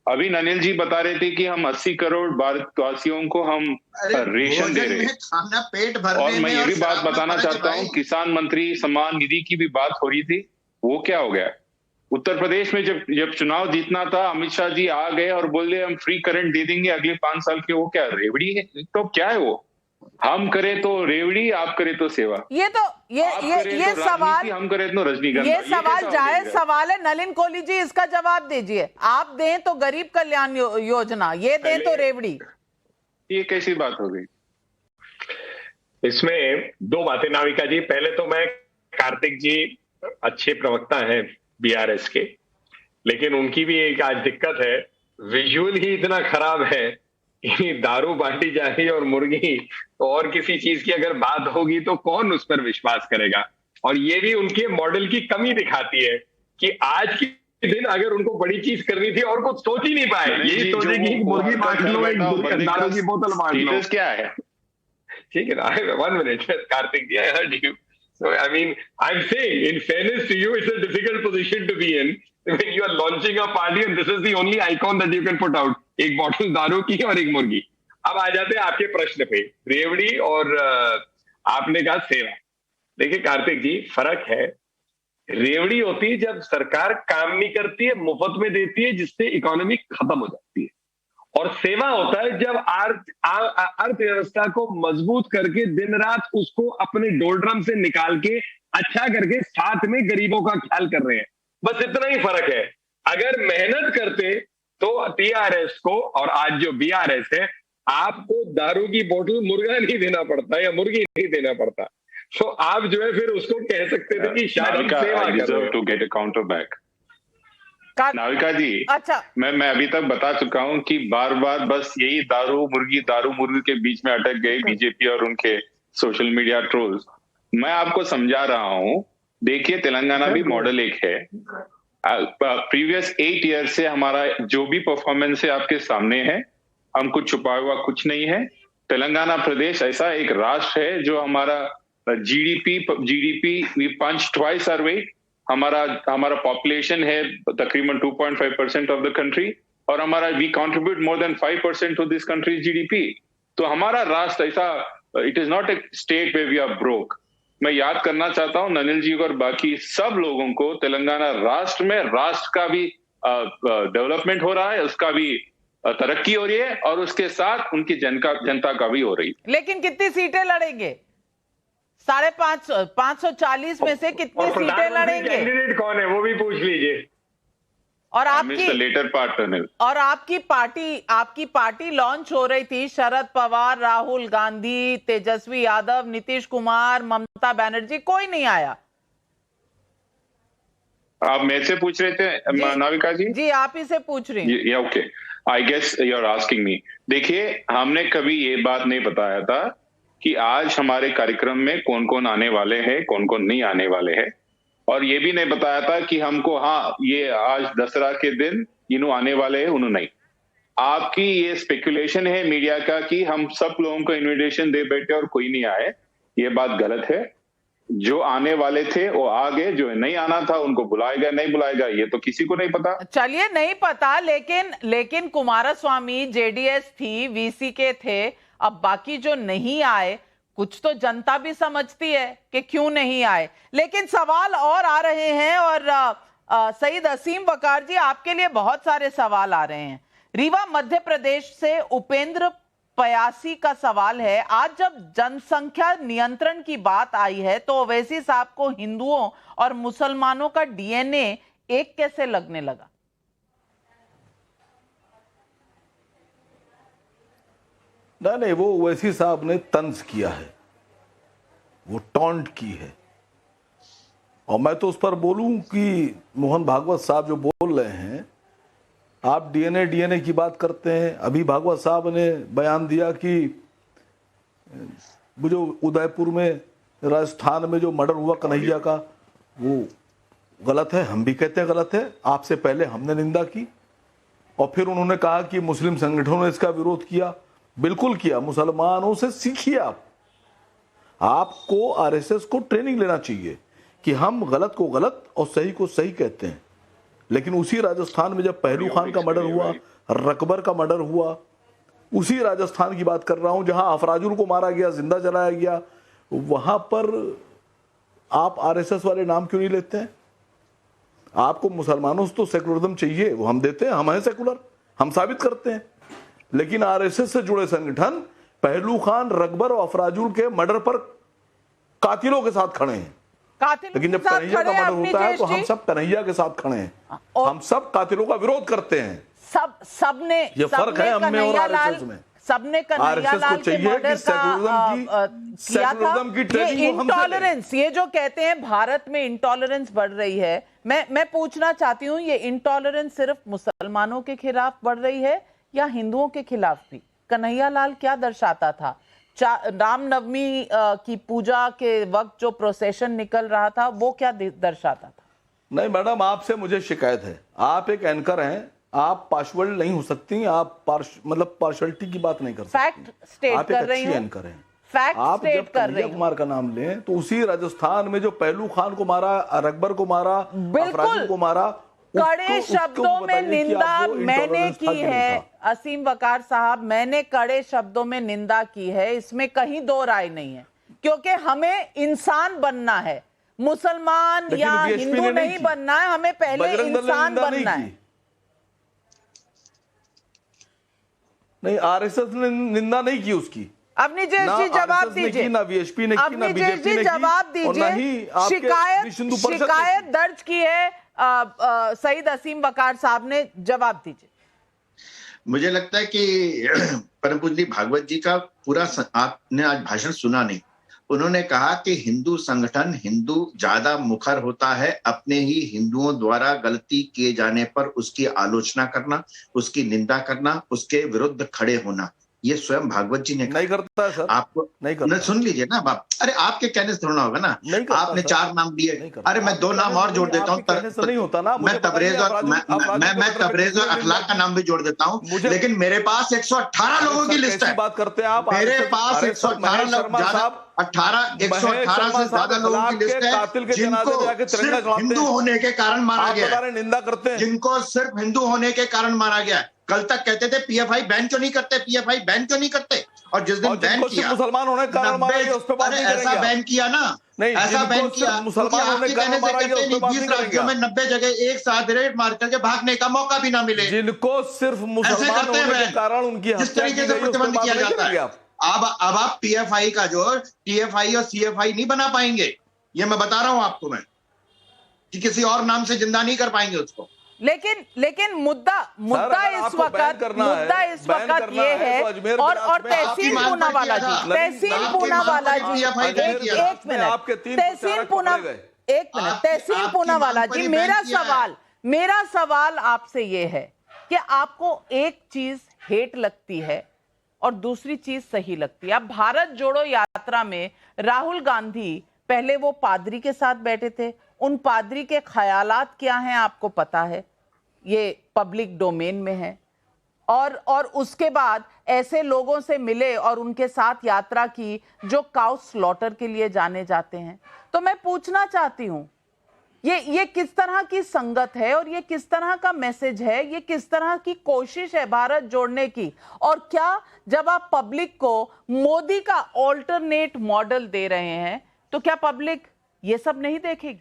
अभी अनिल जी बता रहे थे कि हम 80 करोड़ भारतवासियों को हम रेशन दे रहे हैं, खाना पेट भरने और मैं ये भी बात बताना चाहता हूँ, किसान मंत्री सम्मान निधि की भी बात हो रही थी, वो क्या हो गया? उत्तर प्रदेश में जब चुनाव जीतना था, अमित शाह जी आ गए और बोले हम फ्री करंट दे देंगे अगले 5 साल के। वो क्या रेवड़ी है? तो क्या है वो? हम करे तो रेवड़ी, आप करे तो सेवा। ये सवाल, हम करे तो रजनीकांत। ये सवाल जायज सवाल है। नलिन कोहली जी इसका जवाब दीजिए। आप दें तो गरीब कल्याण योजना, ये दें तो रेवड़ी। ये कैसी बात हो गई? इसमें 2 बातें नाविका जी। पहले तो मैं, कार्तिक जी अच्छे प्रवक्ता हैं बीआरएस के, लेकिन उनकी भी एक आज दिक्कत है, विजुअल ही इतना खराब है कि दारू बांटी जा रही है और मुर्गी, तो और किसी चीज की अगर बात होगी तो कौन उस पर विश्वास करेगा। और ये भी उनके मॉडल की कमी दिखाती है कि आज के दिन अगर उनको बड़ी चीज करनी थी और कुछ सोच ही नहीं पाए, यही सोचे कि मुर्गी बांट लो, दारू की बोतल बांट लो। क्या है? ठीक है ना, 1 minute Kartik ji, I heard you. So I mean, I'm saying, in fairness to you, it's a difficult position to be in when you are launching a party and this is the only icon that you can put out. एक bottle दारू की और एक मुर्गी। अब आ जाते हैं आपके प्रश्न पे, रेवड़ी और आपने कहा सेवा। देखिए कार्तिक जी, फर्क है। रेवड़ी होती है जब सरकार काम नहीं करती है, मुफ्त में देती है, जिससे इकोनॉमी खत्म हो जाती है। और सेवा होता है जब अर्थव्यवस्था को मजबूत करके दिन रात उसको अपने डोलड्रम से निकाल के अच्छा करके साथ में गरीबों का ख्याल कर रहे हैं, बस इतना ही फर्क है। अगर मेहनत करते तो टीआरएस को और आज जो बीआरएस है, आपको दारू की बोतल मुर्गा नहीं देना पड़ता या मुर्गी नहीं देना पड़ता, तो आप जो है फिर उसको कह सकते थे कि शायद हम सेवा कर रहे हैं। To get a counter back. Navika ji, अच्छा, मैं अभी तक बता चुका हूं कि बार बार बस यही दारू मुर्गी के बीच में अटक गए बीजेपी और उनके सोशल मीडिया ट्रोल्स। मैं आपको समझा रहा हूं, देखिए तेलंगाना भी मॉडल एक है। प्रीवियस 8 ईयर से हमारा जो भी परफॉर्मेंस है आपके सामने है, हम कुछ छुपा हुआ कुछ नहीं है। तेलंगाना प्रदेश ऐसा एक राष्ट्र है जो हमारा GDP we punch twice our weight. हमारा पॉपुलेशन है तकरीबन 2.5% ऑफ द कंट्री, और हमारा we contribute more than 5% to this country GDP. तो हमारा राष्ट्र ऐसा, it is not a state where we are broke. मैं याद करना चाहता हूं ननिल जी और बाकी सब लोगों को, तेलंगाना राष्ट्र में राष्ट्र का भी डेवलपमेंट हो रहा है, उसका भी तरक्की हो रही है, और उसके साथ उनकी जनता का भी हो रही है। लेकिन कितनी सीटें लड़ेंगे? 540 में से कितनी सीटें लड़ेंगे? कैंडिडेट कौन है वो भी पूछ लीजिए। और आपकी लेटर पार्ट टनल और आपकी पार्टी लॉन्च हो रही थी, शरद पवार, राहुल गांधी, तेजस्वी यादव, नीतीश कुमार, ममता बनर्जी, कोई नहीं आया। आप मेरे से पूछ रहे थे नाविका जी? जी, आप ही से पूछ रही हूँ। या okay, I guess you are asking me. देखिए, हमने कभी ये बात नहीं बताया था कि आज हमारे कार्यक्रम में कौन कौन आने वाले हैं, कौन कौन नहीं आने वाले हैं, और ये भी नहीं बताया था कि हमको ये आज दशहरा के दिन इन्हों आने वाले हैं उन्होंने नहीं। आपकी ये स्पेकुलेशन है मीडिया का कि हम सब लोगों को इनविटेशन दे बैठे और कोई नहीं आए, ये बात गलत है। जो आने वाले थे वो आ गए, जो नहीं आना था उनको बुलाएगा नहीं बुलाएगा ये तो किसी को नहीं पता। चलिए, नहीं पता, लेकिन कुमारस्वामी जेडीएस थी, वीसीके थे, अब बाकी जो नहीं आए, कुछ तो जनता भी समझती है कि क्यों नहीं आए। लेकिन सवाल और आ रहे हैं, और सईद असीम वकार जी, आपके लिए बहुत सारे सवाल आ रहे हैं। रीवा मध्य प्रदेश से उपेंद्र पयासी का सवाल है, आज जब जनसंख्या नियंत्रण की बात आई है तो ओवैसी साहब को हिंदुओं और मुसलमानों का डीएनए एक कैसे लगने लगा? नहीं, वो ओवैसी साहब ने तंज किया है, वो टॉन्ट की है। और मैं तो उस पर बोलूं कि मोहन भागवत साहब जो बोल रहे हैं, आप डीएनए की बात करते हैं। अभी भागवत साहब ने बयान दिया कि वो जो उदयपुर में, राजस्थान में जो मर्डर हुआ कन्हैया का, वो गलत है। हम भी कहते हैं गलत है, आपसे पहले हमने निंदा की। और फिर उन्होंने कहा कि मुस्लिम संगठनों ने इसका विरोध किया। बिल्कुल किया, मुसलमानों से सीखिए। आपको आरएसएस को ट्रेनिंग लेना चाहिए कि हम गलत को गलत और सही को सही कहते हैं। लेकिन उसी राजस्थान में जब पहलू खान का मर्डर हुआ, रकबर का मर्डर हुआ, उसी राजस्थान की बात कर रहा हूं जहां अफराजुल को मारा गया, जिंदा जलाया गया, वहां पर आप आरएसएस वाले नाम क्यों नहीं लेते हैं? आपको मुसलमानों से तो सेकुलरिज्म चाहिए, वो हम देते हैं, हम हैं सेकुलर, हम साबित करते हैं। लेकिन आरएसएस से जुड़े संगठन पहलू खान, रकबर और अफराजुल के मर्डर पर कातिलों के साथ खड़े हैं। लेकिन जब कन्हैया का मर्डर होता है तो हम सब कन्हैया के साथ खड़े हैं, हम सब कातिलों का विरोध करते हैं। सबने ये फर्क है हम में और आरएसएस में। सबने कन्हैयालाल के मर्डर का किया था। ये इंटॉलरेंस, ये जो कहते हैं भारत में इंटॉलरेंस बढ़ रही है, मैं पूछना चाहती हूँ, ये इंटॉलरेंस सिर्फ मुसलमानों के खिलाफ बढ़ रही है या हिंदुओं के खिलाफ भी? कन्हैयालाल क्या दर्शाता था? रामनवमी की पूजा के वक्त जो प्रोसेशन निकल रहा था वो क्या दर्शाता था? नहीं मैडम, आपसे मुझे शिकायत है। आप एक एंकर हैं, आप पार्शल नहीं हो सकती, आप पार्शलिटी की बात नहीं कर सकती। फैक्ट स्टेट आप कर रही हूं। एंकर हैं। फैक्ट आप स्टेट जब कर रही कन्हैया कुमार का नाम लें तो उसी राजस्थान में जो पहलू खान को मारा, रकबर को मारा, अफराजुल को मारा, कड़े शब्दों में निंदा मैंने की है। असीम वकार साहब, मैंने कड़े शब्दों में निंदा की है, इसमें कहीं दो राय नहीं है, क्योंकि हमें इंसान बनना है, मुसलमान या हिंदू नहीं बनना है, हमें पहले इंसान बनना है। नहीं, आरएसएस ने निंदा नहीं की उसकी, अवनीश जी जवाब दीजिए। ना बीएसपी ने की, ना बीजेपी ने की, जवाब दीजिए। शिकायत दर्ज की है सईद असीम वकार साहब ने, जवाब दीजिए। मुझे लगता है कि परम पूज्य भागवत जी का पूरा आपने आज भाषण सुना नहीं। उन्होंने कहा कि हिंदू संगठन, हिंदू ज्यादा मुखर होता है, अपने ही हिंदुओं द्वारा गलती किए जाने पर उसकी आलोचना करना, उसकी निंदा करना, उसके विरुद्ध खड़े होना। ये स्वयं भागवत जी ने नहीं करता है सर, आपको नहीं करता। सुन लीजिए ना बाप, अरे आपके कहने से थोड़ा होगा ना, आपने 4 नाम दिए, अरे मैं 2 नाम और जोड़ देता हूँ, नहीं होता ना, मैं तबरेज और मैं तबरेज और अखलाक का नाम भी जोड़ देता हूँ, लेकिन मेरे पास 118 लोगों की लिस्ट है। बात करते हैं आप, मेरे पास 118 लोग, 118 से ज्यादा लोगों की लिस्ट है जिनको सिर्फ हिंदू होने के कारण मारा गया, निंदा करते हैं, जिनको सिर्फ हिंदू होने के कारण मारा गया। कल तक कहते थे पीएफआई बैन क्यों नहीं करते, पीएफआई बैन क्यों नहीं करते, और जिस दिन बैन किया मुसलमान होने के कारण मारा गया, उस पे बात नहीं करेंगे। ऐसा बैन किया ना, नहीं, ऐसा बैन किया, मुसलमान होने के कारण मारा गया, उस पे बात नहीं 20 राज्यों में 90 जगह एक साथ रेड मार करके भागने का मौका भी ना मिले, जिनको सिर्फ मुसलमान होने के कारण उनकी जिस तरीके से प्रतिबंध किया जाता है। अब आप पीएफआई का जो टीएफआई और सीएफआई नहीं बना पाएंगे, ये मैं बता रहा हूं आपको मैं, कि किसी और नाम से जिंदा नहीं कर पाएंगे उसको। लेकिन मुद्दा इस वक्त ये है, और तहसीन पूनावाला जी, तहसीन पूनावाला जी, मेरा सवाल आपसे ये है कि आपको एक चीज हेट लगती है और दूसरी चीज सही लगती है। अब भारत जोड़ो यात्रा में राहुल गांधी पहले वो पादरी के साथ बैठे थे, उन पादरी के ख्यालात क्या हैं आपको पता है, ये पब्लिक डोमेन में है, और उसके बाद ऐसे लोगों से मिले और उनके साथ यात्रा की जो काउ स्लॉटर के लिए जाने जाते हैं। तो मैं पूछना चाहती हूं, ये किस तरह की संगत है और ये किस तरह का मैसेज है, ये किस तरह की कोशिश है भारत जोड़ने की, और क्या जब आप पब्लिक को मोदी का ऑल्टरनेट मॉडल दे रहे हैं तो क्या पब्लिक ये सब नहीं देखेगी?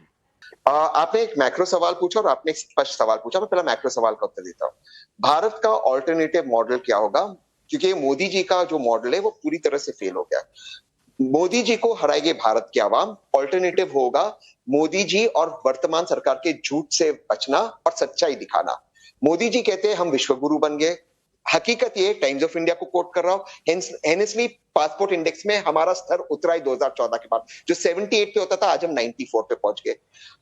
आपने एक मैक्रो सवाल पूछा और आपने एक स्पष्ट सवाल पूछा। मैं पहला मैक्रो सवाल का उत्तर देता हूँ। भारत का ऑल्टरनेटिव मॉडल क्या होगा, क्योंकि मोदी जी का जो मॉडल है वो पूरी तरह से फेल हो गया। मोदी जी को हराएगी भारत की आवाम। ऑल्टरनेटिव होगा मोदी जी और वर्तमान सरकार के झूठ से बचना और सच्चाई दिखाना। मोदी जी कहते हैं हम विश्वगुरु बन गए, हकीकत ये टाइम्स ऑफ इंडिया को कोट कर रहा हूं, हेनेसली पासपोर्ट इंडेक्स में हमारा स्तर उतरा 2014 के बाद, जो 78 पे होता था आज हम 94 पे पहुंच गए।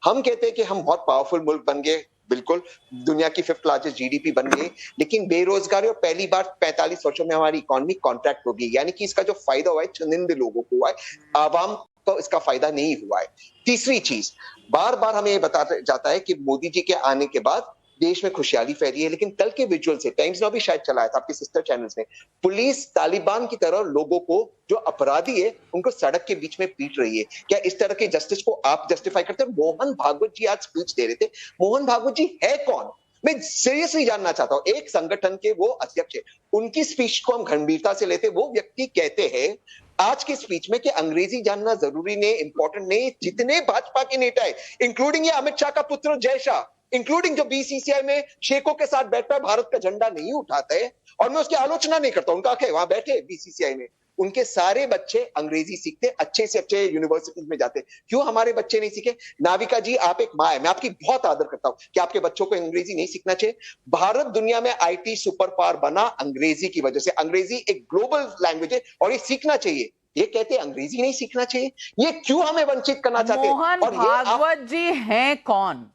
हम कहते हैं कि हम बहुत पावरफुल मुल्क बन गए, बिल्कुल दुनिया की 5th लार्जेस्ट जीडीपी बन गई, लेकिन बेरोजगारी और पहली बार 45 वर्षों में हमारी इकोनॉमी कॉन्ट्रैक्ट हो गई, यानी कि इसका जो फायदा हुआ है चुनिंदे लोगों को हुआ है, आवाम को इसका फायदा नहीं हुआ है। तीसरी चीज, बार बार हमें ये बताया जाता है कि मोदी जी के आने के बाद देश में खुशहाली फैली है, लेकिन कल के विजुअल से टाइम्स ने भी शायद चलाया था आपके सिस्टर चैनल्स में, पुलिस तालिबान की तरह लोगों को, जो अपराधी है उनको सड़क के बीच में पीट रही है। क्या इस तरह के जस्टिस को आप जस्टिफाई करते हैं? मोहन भागवत जी आज स्पीच दे रहे थे। मोहन भागवत जी है कौन? मैं सीरियसली जानना चाहता हूं। एक संगठन के वो अध्यक्ष है, उनकी स्पीच को हम गंभीरता से लेते। वो व्यक्ति कहते हैं आज की स्पीच में कि अंग्रेजी जानना जरूरी नहीं, इंपॉर्टेंट नहीं। जितने भाजपा के नेता है, इंक्लूडिंग ये अमित शाह का पुत्र जय शाह, इंक्लूडिंग जो बीसीसीआई में शेखों के साथ बैठता है, भारत का झंडा नहीं उठाता है, और मैं उसकी आलोचना नहीं करता, उनका क्या वहां बैठे बीसीसीआई में, उनके सारे बच्चे अंग्रेजी सीखते, अच्छे से अच्छे यूनिवर्सिटीज में जाते। क्यों हमारे बच्चे नहीं सीखे? नाविका जी आप एक मां है, मैं आपकी बहुत आदर करता हूं कि आपके बच्चों को अंग्रेजी नहीं सीखना चाहिए। भारत दुनिया में आईटी सुपर पावर बना अंग्रेजी की वजह से। अंग्रेजी एक ग्लोबल लैंग्वेज है और ये सीखना चाहिए। ये कहते हैं अंग्रेजी नहीं सीखना चाहिए, ये क्यों हमें वंचित करना चाहते हैं? मोहन भागवत जी हैं कौन?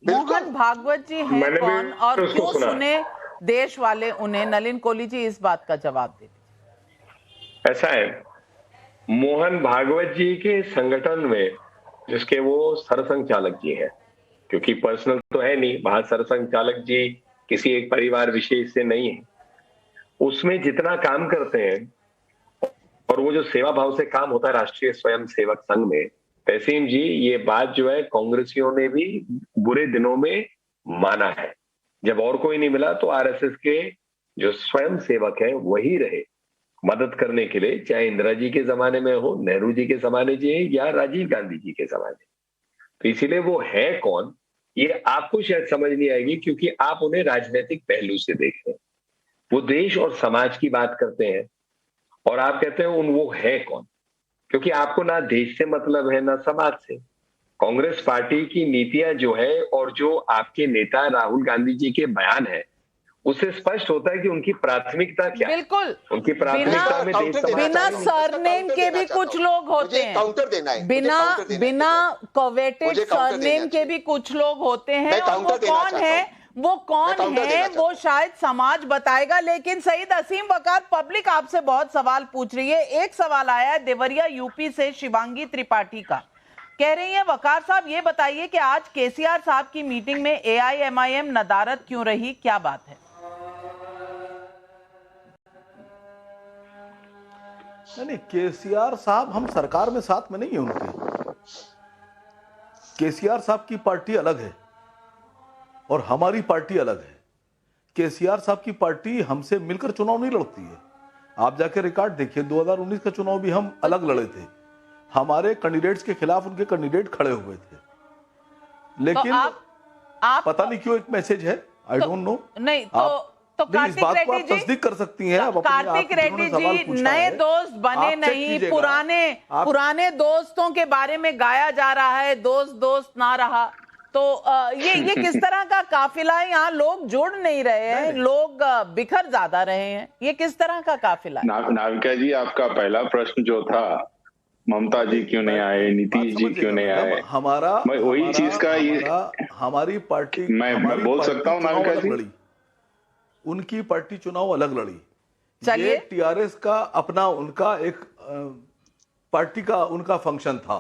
मोहन भागवत जी हैं कौन और क्यों सुने देश वाले उन्हें? नलिन कोहली जी इस बात का जवाब दे दीजिए। ऐसा है, मोहन भागवत जी के संगठन में जिसके वो सरसंघ चालक जी हैं, क्योंकि पर्सनल तो है नहीं, वहां सरसंघ चालक जी किसी एक परिवार विशेष से नहीं है, उसमें जितना काम करते हैं और वो जो सेवा भाव से काम होता है राष्ट्रीय स्वयं सेवक संघ में, तहसीन जी ये बात जो है कांग्रेसियों ने भी बुरे दिनों में माना है। जब और कोई नहीं मिला तो आरएसएस के जो स्वयं सेवक हैं वही रहे मदद करने के लिए, चाहे इंदिरा जी के जमाने में हो, नेहरू जी के जमाने में या राजीव गांधी जी के जमाने। तो इसीलिए वो है कौन ये आपको शायद समझ नहीं आएगी, क्योंकि आप उन्हें राजनीतिक पहलू से देख रहे हैं। वो देश और समाज की बात करते हैं और आप कहते हैं वो है कौन? क्योंकि आपको ना देश से मतलब है ना समाज से। कांग्रेस पार्टी की नीतियां जो है और जो आपके नेता राहुल गांधी जी के बयान है, उससे स्पष्ट होता है कि उनकी प्राथमिकता क्या है। बिल्कुल, उनकी प्राथमिकता में देश समाज, बिना सरनेम के भी कुछ लोग होते हैं, काउंटर देना है, बिना कवेटेड सरनेम के भी कुछ लोग होते हैं, और वो कौन है वो शायद समाज बताएगा। लेकिन सईद असीम वकार, पब्लिक आपसे बहुत सवाल पूछ रही है। एक सवाल आया है देवरिया यूपी से शिवांगी त्रिपाठी का, कह रही है वकार साहब ये बताइए कि आज केसीआर साहब की मीटिंग में एआईएमआईएम नदारद क्यों रही, क्या बात है? नहीं, केसीआर साहब हम सरकार में साथ में नहीं है उनके। केसीआर साहब की पार्टी अलग है और हमारी पार्टी अलग है। केसीआर साहब की पार्टी हमसे मिलकर चुनाव नहीं लड़ती है। आप जाके रिकॉर्ड देखिए, 2019 का चुनाव भी हम अलग लड़े थे, हमारे कैंडिडेट्स के खिलाफ उनके कैंडिडेट खड़े हुए थे। लेकिन तो आप पता नहीं क्यों एक मैसेज है, आई डोंट नो। नहीं तो इस बात को आप तस्दीक कर सकती हैं। कार्तिक रेड्डी जी, नए दोस्त बने नहीं, पुराने दोस्तों के बारे में गाया जा रहा है, दोस्त ना रहा। तो ये किस तरह का काफिला है? यहाँ लोग जुड़ नहीं रहे हैं, लोग बिखर ज्यादा रहे हैं, ये किस तरह का काफिला है? नाविका जी, आपका पहला प्रश्न जो था, ममता जी क्यों नहीं आए, नीतीश जी क्यों नहीं आए, हमारा वही चीज का ये हमारी पार्टी, मैं बोल सकता हूँ नाविका जी, उनकी पार्टी चुनाव अलग लड़ी। चलिए, टीआरएस का अपना उनका एक पार्टी का उनका फंक्शन था,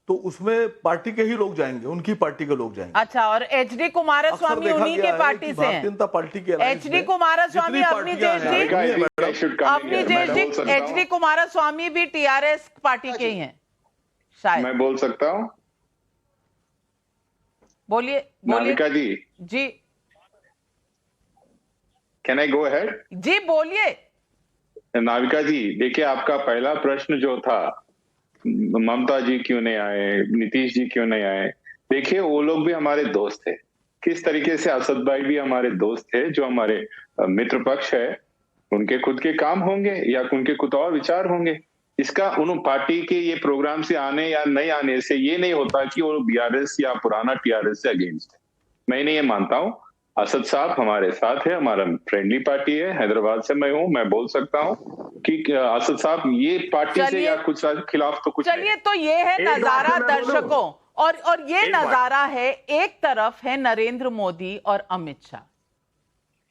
तो उसमें पार्टी के ही लोग जाएंगे, उनकी पार्टी के लोग जाएंगे। अच्छा, और एचडी कुमारस्वामी उन्हीं के पार्टी से हैं। भारतीय जनता पार्टी के एचडी कुमारस्वामी एचडी कुमारस्वामी भी टीआरएस पार्टी के ही हैं शायद। मैं बोल सकता हूँ? बोलिए नाविका जी, कैन आई गो अहेड? जी बोलिए। नाविका जी, देखिए आपका पहला प्रश्न जो था, ममता जी क्यों नहीं आए, नीतीश जी क्यों नहीं आए, देखिए वो लोग भी हमारे दोस्त थे। किस तरीके से असद भाई भी हमारे दोस्त थे, जो हमारे मित्र पक्ष है, उनके खुद के काम होंगे या उनके कुछ और विचार होंगे। इसका उन पार्टी के ये प्रोग्राम से आने या नहीं आने से ये नहीं होता कि वो बीआरएस या पुराना टीआरएस से अगेंस्ट है। मैं नहीं ये मानता हूँ। असद साहब हमारे साथ है, हमारा फ्रेंडली पार्टी है, हैदराबाद से मैं हूँ, मैं बोल सकता हूँ कि असद साहब ये पार्टी से या कुछ खिलाफ तो कुछ। चलिए, तो ये है नजारा दर्शकों, और ये नजारा है, एक तरफ है नरेंद्र मोदी और अमित शाह,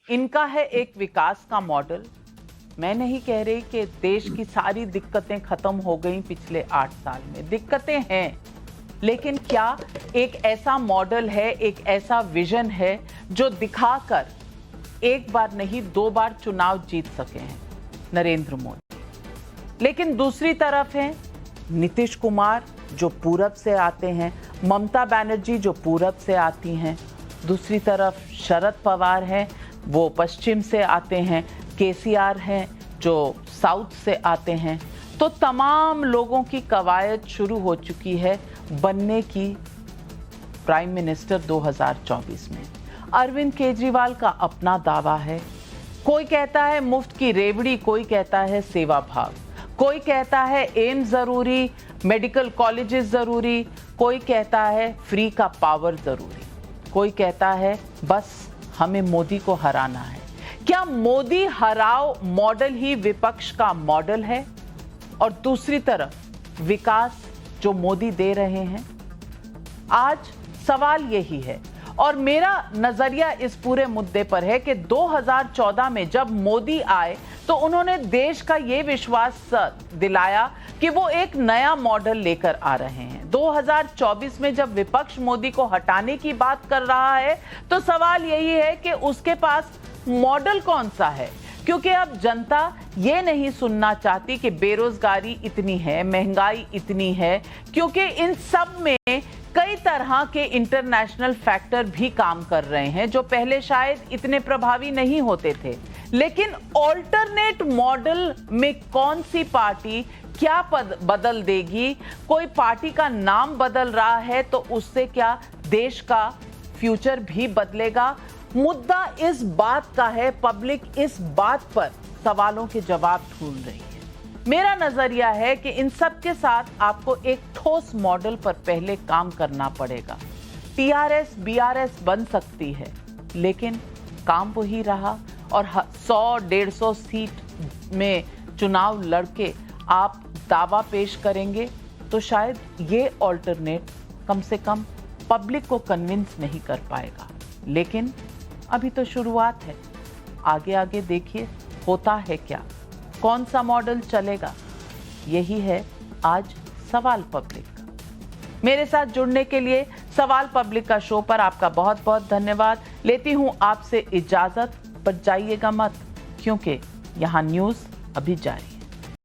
इनका है एक विकास का मॉडल। मैं नहीं कह रही कि देश की सारी दिक्कतें खत्म हो गई पिछले 8 साल में, दिक्कतें हैं, लेकिन क्या एक ऐसा मॉडल है, एक ऐसा विजन है जो दिखाकर एक बार नहीं 2 बार चुनाव जीत सके हैं नरेंद्र मोदी। लेकिन दूसरी तरफ है नीतीश कुमार जो पूरब से आते हैं, ममता बनर्जी जो पूरब से आती हैं, दूसरी तरफ शरद पवार हैं वो पश्चिम से आते हैं, केसीआर हैं जो साउथ से आते हैं। तो तमाम लोगों की कवायद शुरू हो चुकी है बनने की प्राइम मिनिस्टर 2024 में। अरविंद केजरीवाल का अपना दावा है, कोई कहता है मुफ्त की रेवड़ी, कोई कहता है सेवा भाव, कोई कहता है एम्स जरूरी, मेडिकल कॉलेजेस जरूरी, कोई कहता है फ्री का पावर जरूरी, कोई कहता है बस हमें मोदी को हराना है। क्या मोदी हराओ मॉडल ही विपक्ष का मॉडल है? और दूसरी तरफ विकास जो मोदी दे रहे हैं। आज सवाल यही है, और मेरा नजरिया इस पूरे मुद्दे पर है कि 2014 में जब मोदी आए तो उन्होंने देश का यह विश्वास दिलाया कि वो एक नया मॉडल लेकर आ रहे हैं। 2024 में जब विपक्ष मोदी को हटाने की बात कर रहा है तो सवाल यही है कि उसके पास मॉडल कौन सा है, क्योंकि अब जनता ये नहीं सुनना चाहती कि बेरोजगारी इतनी है, महंगाई इतनी है, क्योंकि इन सब में कई तरह के इंटरनेशनल फैक्टर भी काम कर रहे हैं जो पहले शायद इतने प्रभावी नहीं होते थे। लेकिन ऑल्टरनेट मॉडल में कौन सी पार्टी क्या बदल देगी? कोई पार्टी का नाम बदल रहा है तो उससे क्या देश का फ्यूचर भी बदलेगा? मुद्दा इस बात का है, पब्लिक इस बात पर सवालों के जवाब ढूंढ रही है। मेरा नजरिया है कि इन सब के साथ आपको एक ठोस मॉडल पर पहले काम करना पड़ेगा। टीआरएस बीआरएस बन सकती है, लेकिन काम वही रहा और 100-150 सीट में चुनाव लड़के आप दावा पेश करेंगे तो शायद ये ऑल्टरनेट कम से कम पब्लिक को कन्विंस नहीं कर पाएगा। लेकिन अभी तो शुरुआत है, आगे आगे देखिए होता है क्या, कौन सा मॉडल चलेगा। यही है आज सवाल पब्लिक का। मेरे साथ जुड़ने के लिए सवाल पब्लिक का शो पर आपका बहुत बहुत धन्यवाद। लेती हूं आपसे इजाजत, पर जाइएगा मत, क्योंकि यहां न्यूज़ अभी जारी।